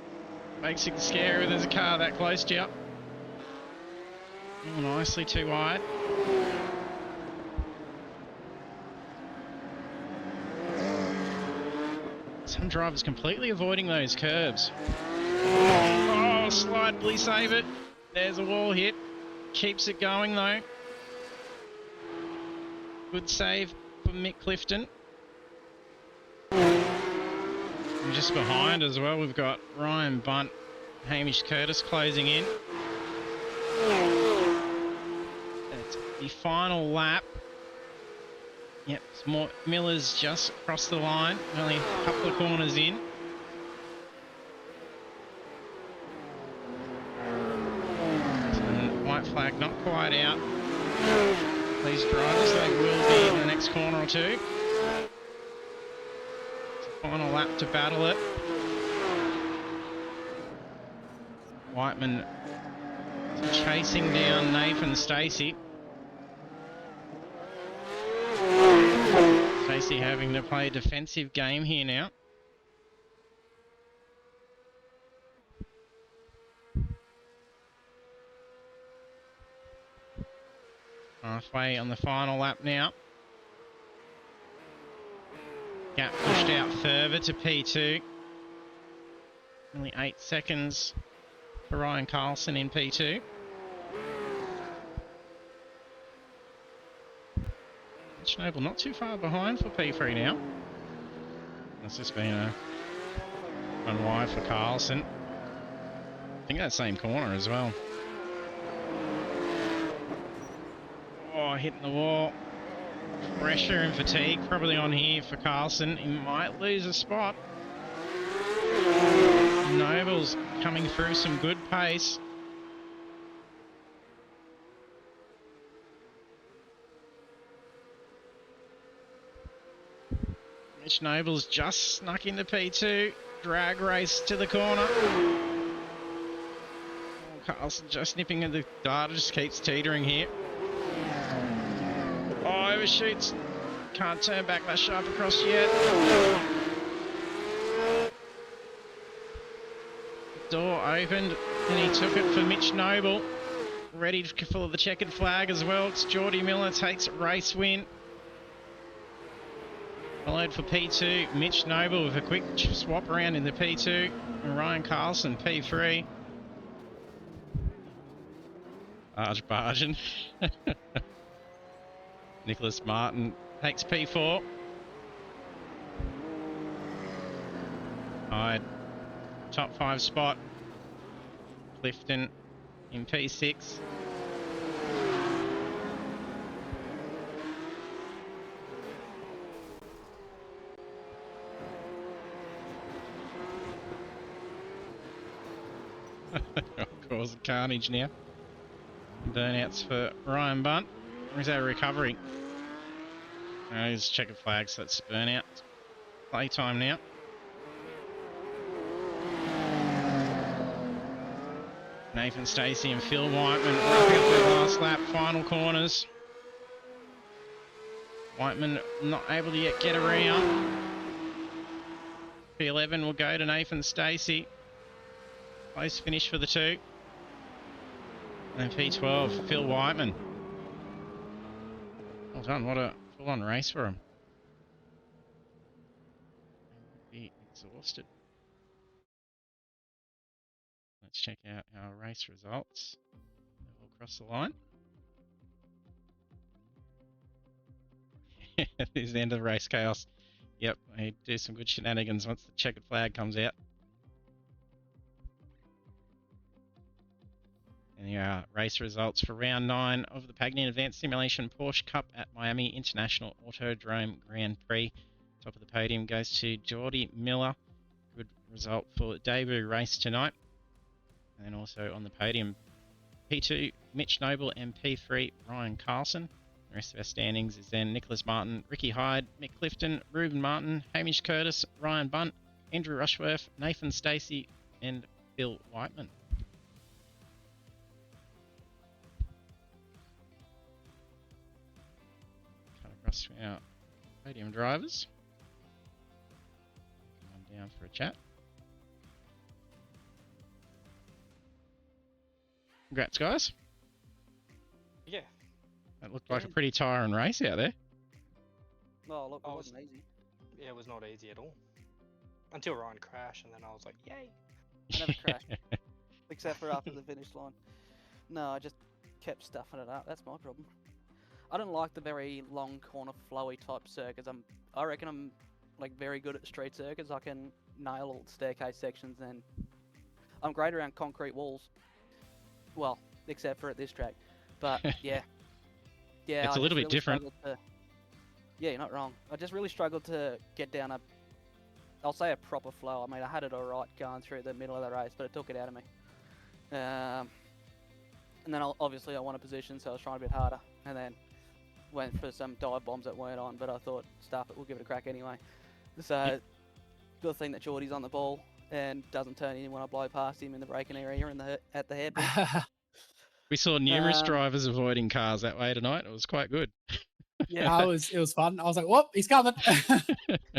Makes it scary when there's a car that close to you. Oh, nicely too wide. Some drivers completely avoiding those curbs. Oh, slightly save it. There's a wall hit. Keeps it going though. Good save for Mick Clifton. And just behind as well, we've got Ryan Bunt, Hamish Curtis closing in. It's the final lap. Yep, Miller's just across the line, only a couple of corners in. And white flag not quite out. These drivers, they will be in the next corner or two. It's a final lap to battle it. Whiteman chasing down Nathan Stacey. Stacey having to play a defensive game here now. Halfway on the final lap now. Gap pushed out further to P2. Only 8 seconds for Ryan Carlson in P2. Schnabel not too far behind for P3 now. That's just been a run wide for Carlson. I think that same corner as well. Oh, hitting the wall. Pressure and fatigue probably on here for Carlson. He might lose a spot. Noble's coming through some good pace. Mitch Noble's just snuck into P2. Drag race to the corner. Carlson just nipping at the data, just keeps teetering here. Oh, overshoots. Can't turn back that sharp across yet. Door opened and he took it for Mitch Noble. Ready for the checkered flag as well. It's Geordie Miller takes race win. Followed for P2, Mitch Noble with a quick swap around in the P2. And Ryan Carlson, P3. Bargain. Nicholas Martin takes P4. Hyde, top 5 spot. Clifton in P6. Cause carnage now. Burnouts for Ryan Bunt. Where's our recovery? Here's checkered flag, so that's burnout. Playtime now. Nathan Stacey and Phil Whiteman wrapping up their last lap, final corners. Whiteman not able to yet get around. P11 will go to Nathan Stacey. Close finish for the two. And P12, Phil Whiteman. Well done, what a full-on race for him. Be exhausted. Let's check out our race results. They've all crossed the line. This is the end of the race chaos. Yep, they do some good shenanigans once the checkered flag comes out. And here are race results for round 9 of the Pagnian Advanced Simulation Porsche Cup at Miami International Autodrome Grand Prix. Top of the podium goes to Geordie Miller. Good result for debut race tonight. And then also on the podium, P2, Mitch Noble, and P3, Ryan Carlson. The rest of our standings is then Nicholas Martin, Ricky Hyde, Mick Clifton, Reuben Martin, Hamish Curtis, Ryan Bunt, Andrew Rushworth, Nathan Stacey, and Phil Whiteman. Cut across to our podium drivers. Come on down for a chat. Congrats, guys. Yeah. That looked like a pretty tiring race out there. Oh, look, it wasn't easy. Yeah, it was not easy at all. Until Ryan crashed, and then I was like, yay! I never crashed. Except for after the finish line. No, I just kept stuffing it up. That's my problem. I don't like the very long corner flowy type circuits. I reckon I'm like very good at street circuits. I can nail all the staircase sections, and I'm great around concrete walls. Well, except for at this track. But yeah. Yeah, it's a little bit different. Yeah, you're not wrong. I just really struggled to get down I'll say a proper flow. I mean, I had it alright going through the middle of the race, but it took it out of me. And then obviously I won a position, so I was trying a bit harder. And then went for some dive bombs that weren't on, but I thought, stuff it, we'll give it a crack anyway. So, good thing that Geordie's on the ball and doesn't turn in when I blow past him in the braking area at the hairpin. We saw numerous drivers avoiding cars that way tonight. It was quite good. Yeah, it was fun. I was like, whoop, he's coming.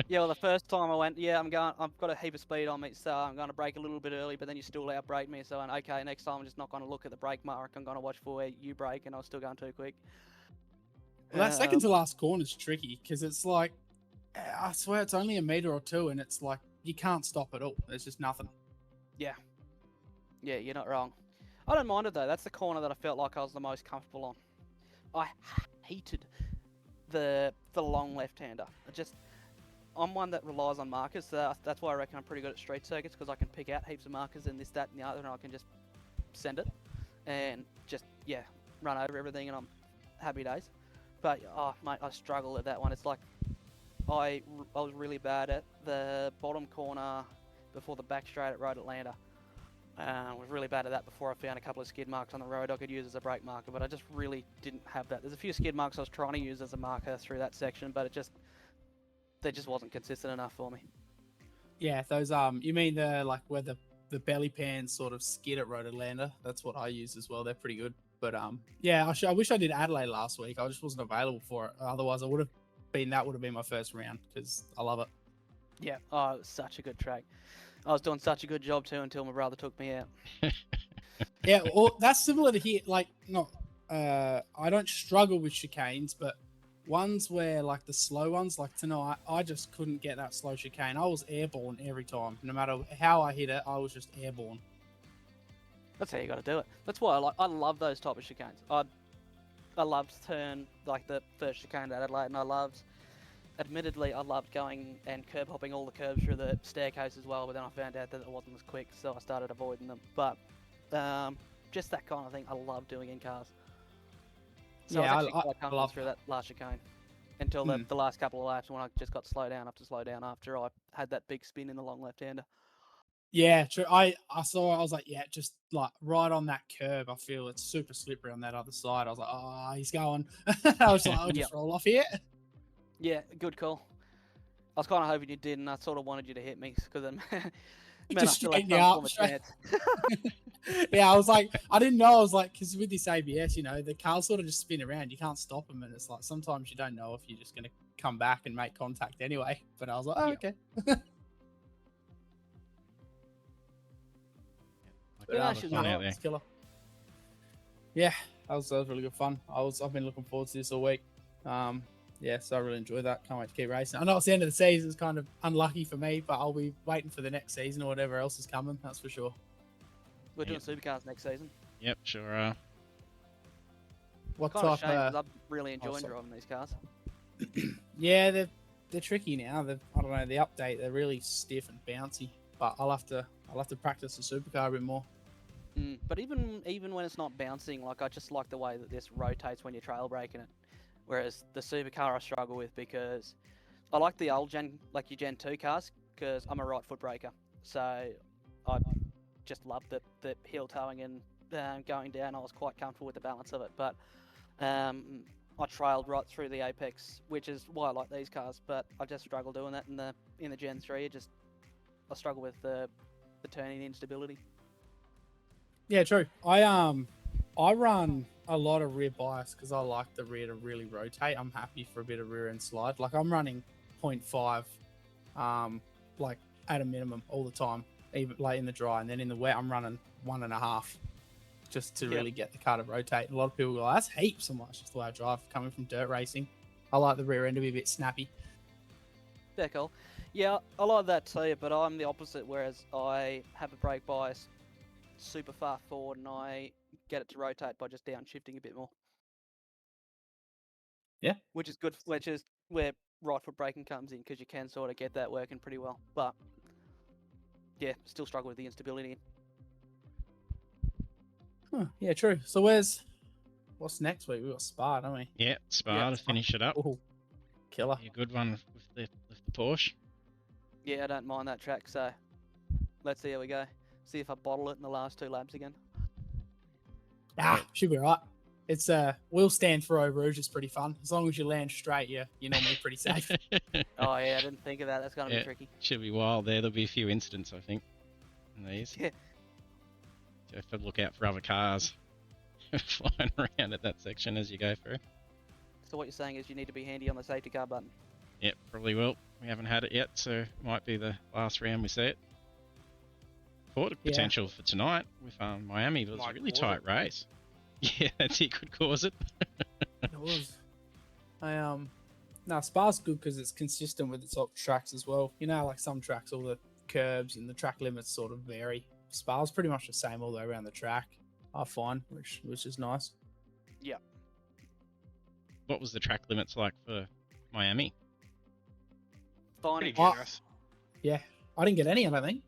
Yeah, well, the first time I went, I've got a heap of speed on me, so I'm going to brake a little bit early, but then you still outbrake me, so okay, next time I'm just not going to look at the brake mark. I'm going to watch for where you brake, and I was still going too quick. Well, that second to last corner is tricky, because it's like, I swear it's only a metre or two, and it's like, you can't stop at all. There's just nothing. Yeah. Yeah, you're not wrong. I don't mind it, though. That's the corner that I felt like I was the most comfortable on. I hated the long left-hander. I'm one that relies on markers, so that's why I reckon I'm pretty good at street circuits, because I can pick out heaps of markers and this, that, and the other, and I can just send it and just, run over everything, and I'm happy days. But, mate, I struggle at that one. It's like I was really bad at the bottom corner before the back straight at Road Atlanta. I was really bad at that before I found a couple of skid marks on the road I could use as a brake marker, but I just really didn't have that. There's a few skid marks I was trying to use as a marker through that section, but They just wasn't consistent enough for me. Yeah, those you mean the like where the belly pans sort of skid at Rotolander? That's what I use as well. They're pretty good. But yeah, I wish I did Adelaide last week. I just wasn't available for it. Otherwise, I would have been. That would have been my first round because I love it. Yeah, oh, it was such a good track. I was doing such a good job too until my brother took me out. Yeah, well, that's similar to here. Like, not, I don't struggle with chicanes, but ones where like the slow ones, like tonight, I just couldn't get that slow chicane. I was airborne every time. No matter how I hit it, I was just airborne. That's how you got to do it. That's why I love those type of chicanes. I loved turn like the first chicane at Adelaide, and admittedly, I loved going and curb hopping all the curbs through the staircase as well. But then I found out that it wasn't as quick, so I started avoiding them. But just that kind of thing, I love doing in cars. So Yeah, I was actually quite comfortable love through that last chicane until the last couple of laps when I just got slow down after I had that big spin in the long left-hander. Yeah, true. I saw. I was like, yeah, just like right on that curb. I feel it's super slippery on that other side. I was like, oh, he's going. I was like, I'll just roll off here. Yeah, good call. I was kind of hoping you did, and I sort of wanted you to hit me because then Just straighten you up. Yeah, I was like, I didn't know. I was like, because with this ABS, you know, the cars sort of just spin around. You can't stop them, and it's like sometimes you don't know if you're just going to come back and make contact anyway. But I was like, oh, okay. Killer. Yeah, that was really good fun. I've been looking forward to this all week. Yeah, so I really enjoyed that. Can't wait to keep racing. I know it's the end of the season. It's kind of unlucky for me, but I'll be waiting for the next season or whatever else is coming. That's for sure. We're doing supercars next season. Yep, sure are. What kind type? of shame, I'm really enjoying driving these cars. Yeah, they're tricky now. I don't know, the update. They're really stiff and bouncy. But I'll have to practice the supercar a bit more. But even when it's not bouncing, like I just like the way that this rotates when you're trail braking it. Whereas the supercar I struggle with because I like the old gen, like your Gen 2 cars, because I'm a right foot braker. So I just love the heel towing and going down. I was quite comfortable with the balance of it. But I trailed right through the apex, which is why I like these cars. But I just struggle doing that in the Gen 3. I struggle with the turning instability. Yeah, true. I run a lot of rear bias because I like the rear to really rotate. I'm happy for a bit of rear end slide. Like I'm running 0.5, like at a minimum all the time, even late in the dry, and then in the wet I'm running 1.5 just to really get the car to rotate. And a lot of people go, oh, that's heaps so much. Just the way I drive coming from dirt racing. I like the rear end to be a bit snappy. Yeah, cool. Yeah, I like that too, but I'm the opposite, whereas I have a brake bias super far forward and I get it to rotate by just downshifting a bit more. Yeah. Which is good, which is where right foot braking comes in, because you can sort of get that working pretty well. But yeah, still struggle with the instability. Huh, yeah, true. So what's next week? We've got Spa, don't we? Yeah, Spa to finish it up. Ooh, killer. A good one with the Porsche. Yeah, I don't mind that track, so let's see how we go. See if I bottle it in the last 2 laps again. Should be right. It's wheel stand for Eau Rouge is pretty fun. As long as you land straight, you're normally pretty safe. Oh yeah, I didn't think of that. That's gonna be tricky. Should be wild there. There'll be a few incidents, I think, in these. Yeah. So you have to look out for other cars flying around at that section as you go through. So what you're saying is you need to be handy on the safety car button. Yep, probably will. We haven't had it yet, so it might be the last round we see it. Thought potential for tonight with Miami. It was a really tight race. Yeah, that's it. Could cause it. It was. Spa's good because it's consistent with its tracks as well. You know, like some tracks, all the curbs and the track limits sort of vary. Spa's pretty much the same all the way around the track, I find, which is nice. Yeah. What was the track limits like for Miami? Pretty generous. Yeah, I didn't get any. I don't think.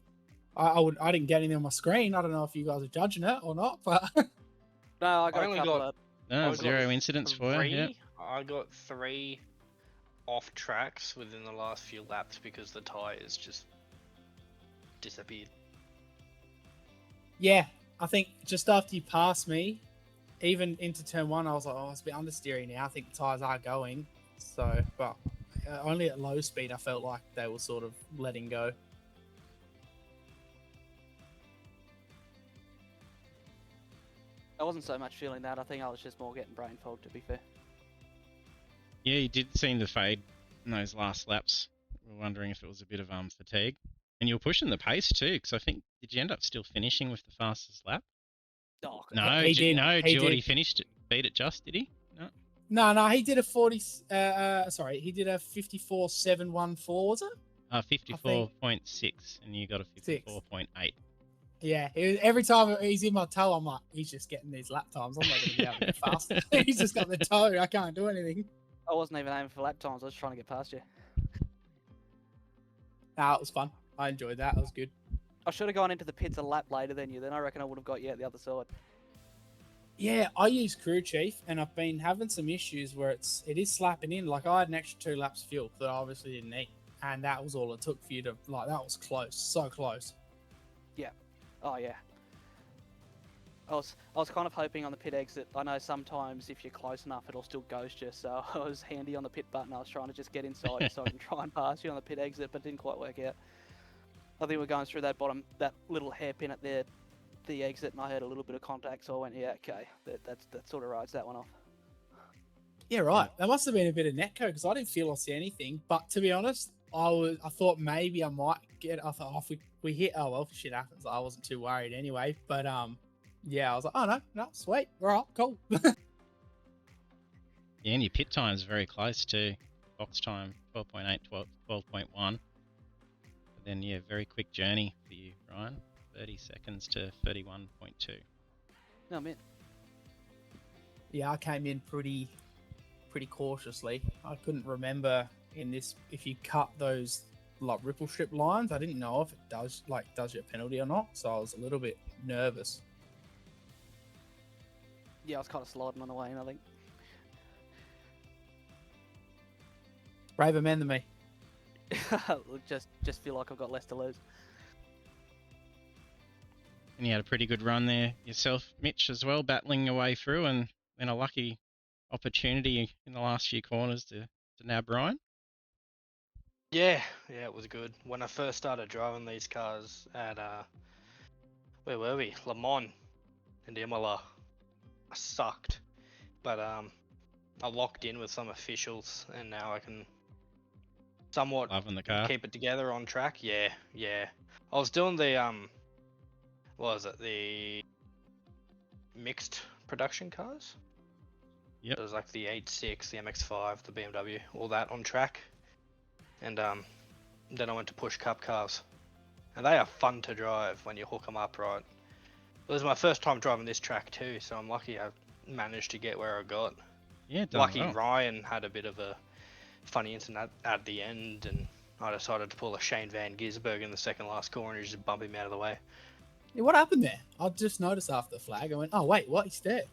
I didn't get anything on my screen. I don't know if you guys are judging it or not, but no, I only got zero incidents for you. Yeah. I got 3 off tracks within the last few laps because the tires just disappeared. Yeah, I think just after you passed me, even into turn 1, I was like, oh, it's a bit understeery now. I think the tires are going. So, but only at low speed I felt like they were sort of letting go. I wasn't so much feeling that. I think I was just more getting brain fog, to be fair. Yeah, you did seem to fade in those last laps. We were wondering if it was a bit of fatigue. And you were pushing the pace too, because I think, did you end up still finishing with the fastest lap? Oh, No, he did. No, He Geordie did. finished it, beat it just, did he? No. No, he did a 40. Sorry, he did a 54.714. Was it? 54.6, and you got a 54.8. Yeah, every time he's in my toe, I'm like, he's just getting these lap times. I'm not going to be able to get faster. He's just got the toe. I can't do anything. I wasn't even aiming for lap times. I was trying to get past you. Nah, it was fun. I enjoyed that. It was good. I should have gone into the pits a lap later than you. Then I reckon I would have got you at the other side. Yeah, I use crew chief, and I've been having some issues where it is slapping in. Like I had an extra 2 laps fuel that I obviously didn't need, and that was all it took for you to like. That was close, so close. Yeah. Oh yeah. I was kind of hoping on the pit exit. I know sometimes if you're close enough, it'll still ghost you. So I was handy on the pit button. I was trying to just get inside so I can try and pass you on the pit exit, but it didn't quite work out. I think we're going through that little hairpin at the exit, and I had a little bit of contact, so I went, yeah, okay, that sort of rides that one off. Yeah, right. That must have been a bit of netcode because I didn't feel or see anything. But to be honest, I thought maybe I might get. I thought, oh, if we hit, oh well, if shit happens, I wasn't too worried anyway. But yeah, I was like, oh no, sweet, all right, cool. Yeah, and your pit time is very close to box time, 12.8, 12.1. But then, yeah, very quick journey for you, Ryan. 30 seconds to 31.2. No, man. Yeah, I came in pretty cautiously. I couldn't remember in this if you cut those like ripple strip lines. I didn't know if it does you a penalty or not, so I was a little bit nervous. Yeah, I was kind of sliding on the way in, I think. Braver men than me. just feel like I've got less to lose. And you had a pretty good run there yourself, Mitch, as well, battling your way through, and then a lucky opportunity in the last few corners to nab Ryan. Yeah, it was good. When I first started driving these cars at where were we? Le Mans in Imola, I sucked, but I locked in with some officials, and now I can somewhat Loving the car. keep it together on track. Yeah. I was doing the what was it? The mixed production cars. Yep. It was like the 8.6, the MX-5, the BMW, all that on track. And then I went to push cup cars, and they are fun to drive when you hook them up right. It was my first time driving this track too, so I'm lucky I managed to get where I got. Yeah, done Lucky well. Ryan had a bit of a funny incident at the end, and I decided to pull a Shane Van Gisberg in the second last corner and just bump him out of the way. Yeah, what happened there? I just noticed after the flag. I went, oh wait, what? He's dead.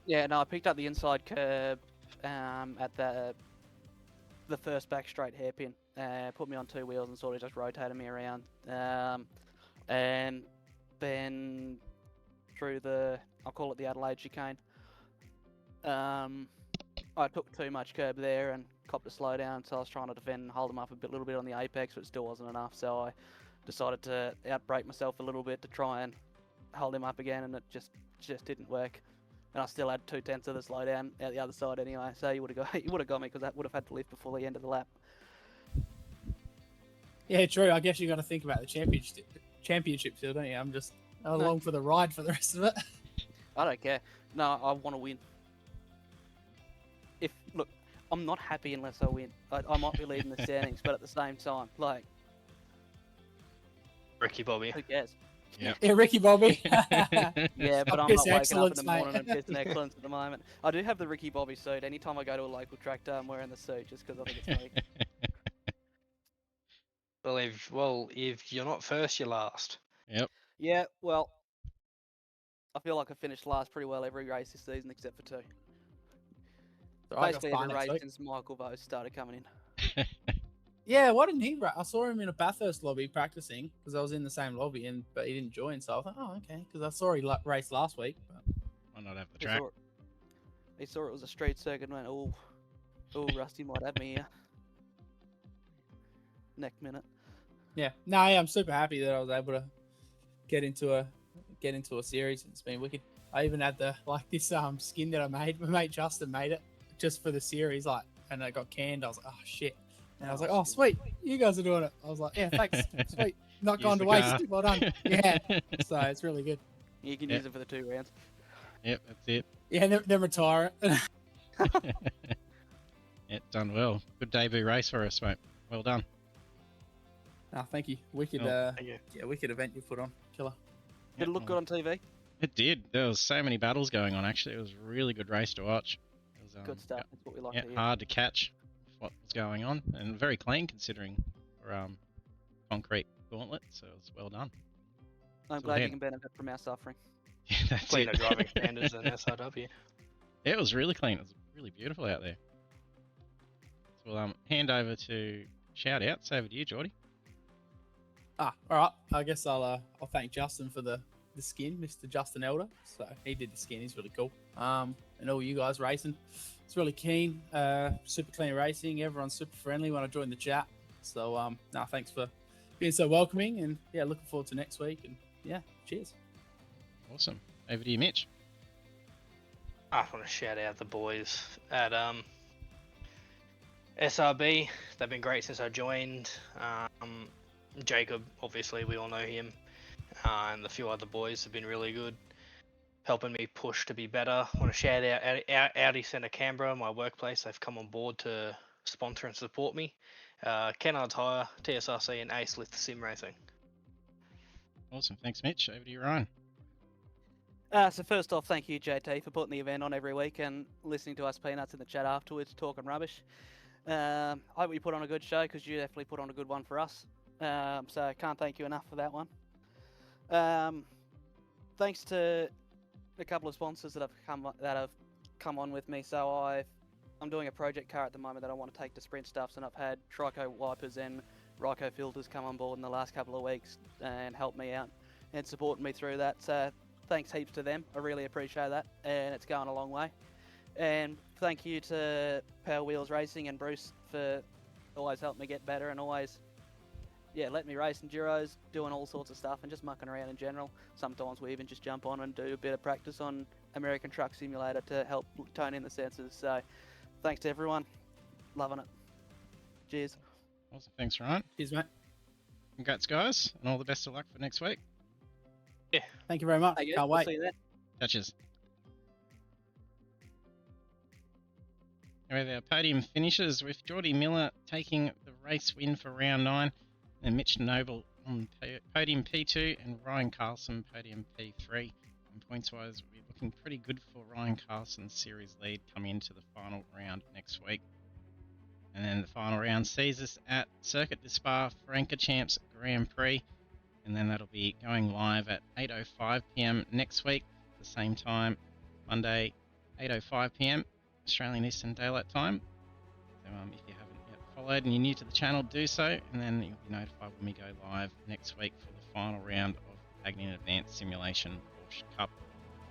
Yeah, no, I picked up the inside curb at the first back straight hairpin. Put me on 2 wheels and sort of just rotated me around. And then through I'll call it the Adelaide chicane. I took too much curb there and copped a slowdown, so I was trying to defend and hold him up a little bit on the apex, but it still wasn't enough. So I decided to outbrake myself a little bit to try and hold him up again, and it just didn't work. And I still had 2/10 of the slowdown out the other side anyway. So you would have got me because that would have had to lift before the end of the lap. Yeah, true. I guess you got to think about the championship still, don't you? I'm just along for the ride for the rest of it. I don't care. No, I want to win. Look, I'm not happy unless I win. I might be leading the standings, but at the same time, like, Ricky Bobby. who cares? Yep. Yeah, Ricky Bobby. Yeah, but I'm Piss not waking up in excellence, the mate. morning and pissing excellence at the moment. I do have the Ricky Bobby suit. Anytime I go to a local tractor, I'm wearing the suit just because I think it's funny. Well, if you're not first, you're last. Yep. Yeah, well, I feel like I finished last pretty well every race this season except for 2. Basically every race since Michael Vose started coming in. Yeah, why didn't he? I saw him in a Bathurst lobby practicing because I was in the same lobby, but he didn't join. So I thought, oh, okay, because I saw he raced last week. But... Why not have the track? He saw it was a street circuit and went, oh, Rusty might have me here. next minute. Yeah, no, yeah, I'm super happy that I was able to get into a series. It's been wicked. I even had this skin that I made. My mate Justin made it just for the series, and it got canned. I was like, oh shit, and I was like, oh sweet, you guys are doing it. I was like, yeah, thanks, sweet, not gone to waste. Well done. Yeah, so it's really good. You can use it for the 2 rounds. Yep, that's it. Yeah, then retire it. Yeah, done well. Good debut race for us, mate. Well done. Thank you. Wicked. Thank you. Yeah, wicked event you put on, killer. Did it look good on TV? It did. There was so many battles going on. Actually, it was a really good race to watch. It was, Good stuff. That's what we like yeah, to hear. hard to catch what was going on, and very clean considering for concrete gauntlet. So it was well done. I'm glad you can benefit from our suffering. Yeah, that's Cleaner it. driving standards than SRW. Yeah, it was really clean. It was really beautiful out there. So we'll hand over to shout outs. Over to you, Geordie. All right. I guess I'll thank Justin for the skin, Mr. Justin Elder. So he did the skin. He's really cool. And all you guys racing, it's really keen. Super clean racing. Everyone's super friendly when I join the chat. So thanks for being so welcoming. And yeah, looking forward to next week. And yeah, cheers. Awesome. Over to you, Mitch. I want to shout out the boys at SRB. They've been great since I joined. Jacob, obviously, we all know him. And a few other boys have been really good, helping me push to be better. I want to shout out Audi Centre Canberra, my workplace. They've come on board to sponsor and support me. Kennard Tyre, TSRC, and Ace Lift Sim Racing. Awesome. Thanks, Mitch. Over to you, Ryan. So first off, thank you, JT, for putting the event on every week and listening to us peanuts in the chat afterwards, talking rubbish. I hope you put on a good show, because you definitely put on a good one for us. So I can't thank you enough for that one. Thanks to a couple of sponsors that have come on with me. So I'm doing a project car at the moment that I want to take to sprint stuffs, and I've had Trico wipers and Ryco filters come on board in the last couple of weeks and help me out and support me through that. So thanks heaps to them. I really appreciate that, and it's going a long way. And thank you to Power Wheels Racing and Bruce for always helping me get better and always, let me race enduros, doing all sorts of stuff and just mucking around in general. Sometimes we even just jump on and do a bit of practice on American Truck Simulator to help tone in the sensors. So thanks to everyone. Loving it. Cheers. Awesome. Thanks, Ryan. Cheers, mate. Congrats, guys, and all the best of luck for next week. Yeah. Thank you very much. Can't wait. See you then. Catches. Anyway, the podium finishes with Geordie Miller taking the race win for round 9, and Mitch Noble on podium P2 and Ryan Carlson podium P3. And points-wise, we're looking pretty good for Ryan Carlson's series lead coming into the final round next week. And then the final round sees us at Circuit de Spa Franca Champs Grand Prix. And then that'll be going live at 8:05 p.m. next week, at the same time, Monday, 8:05 p.m. Australian Eastern Daylight Time. So if you haven't yet followed and you're new to the channel, do so, and then you'll be notified when we go live next week for the final round of Pagnian Advanced Simulation Porsche Cup.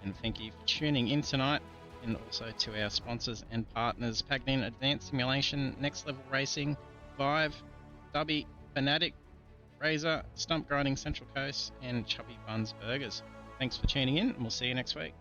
And thank you for tuning in tonight, and also to our sponsors and partners, Pagnian Advanced Simulation, Next Level Racing, Vive, Dubby, Fanatic, Razor, Stump Grinding Central Coast, and Chubby Buns Burgers. Thanks for tuning in, and we'll see you next week.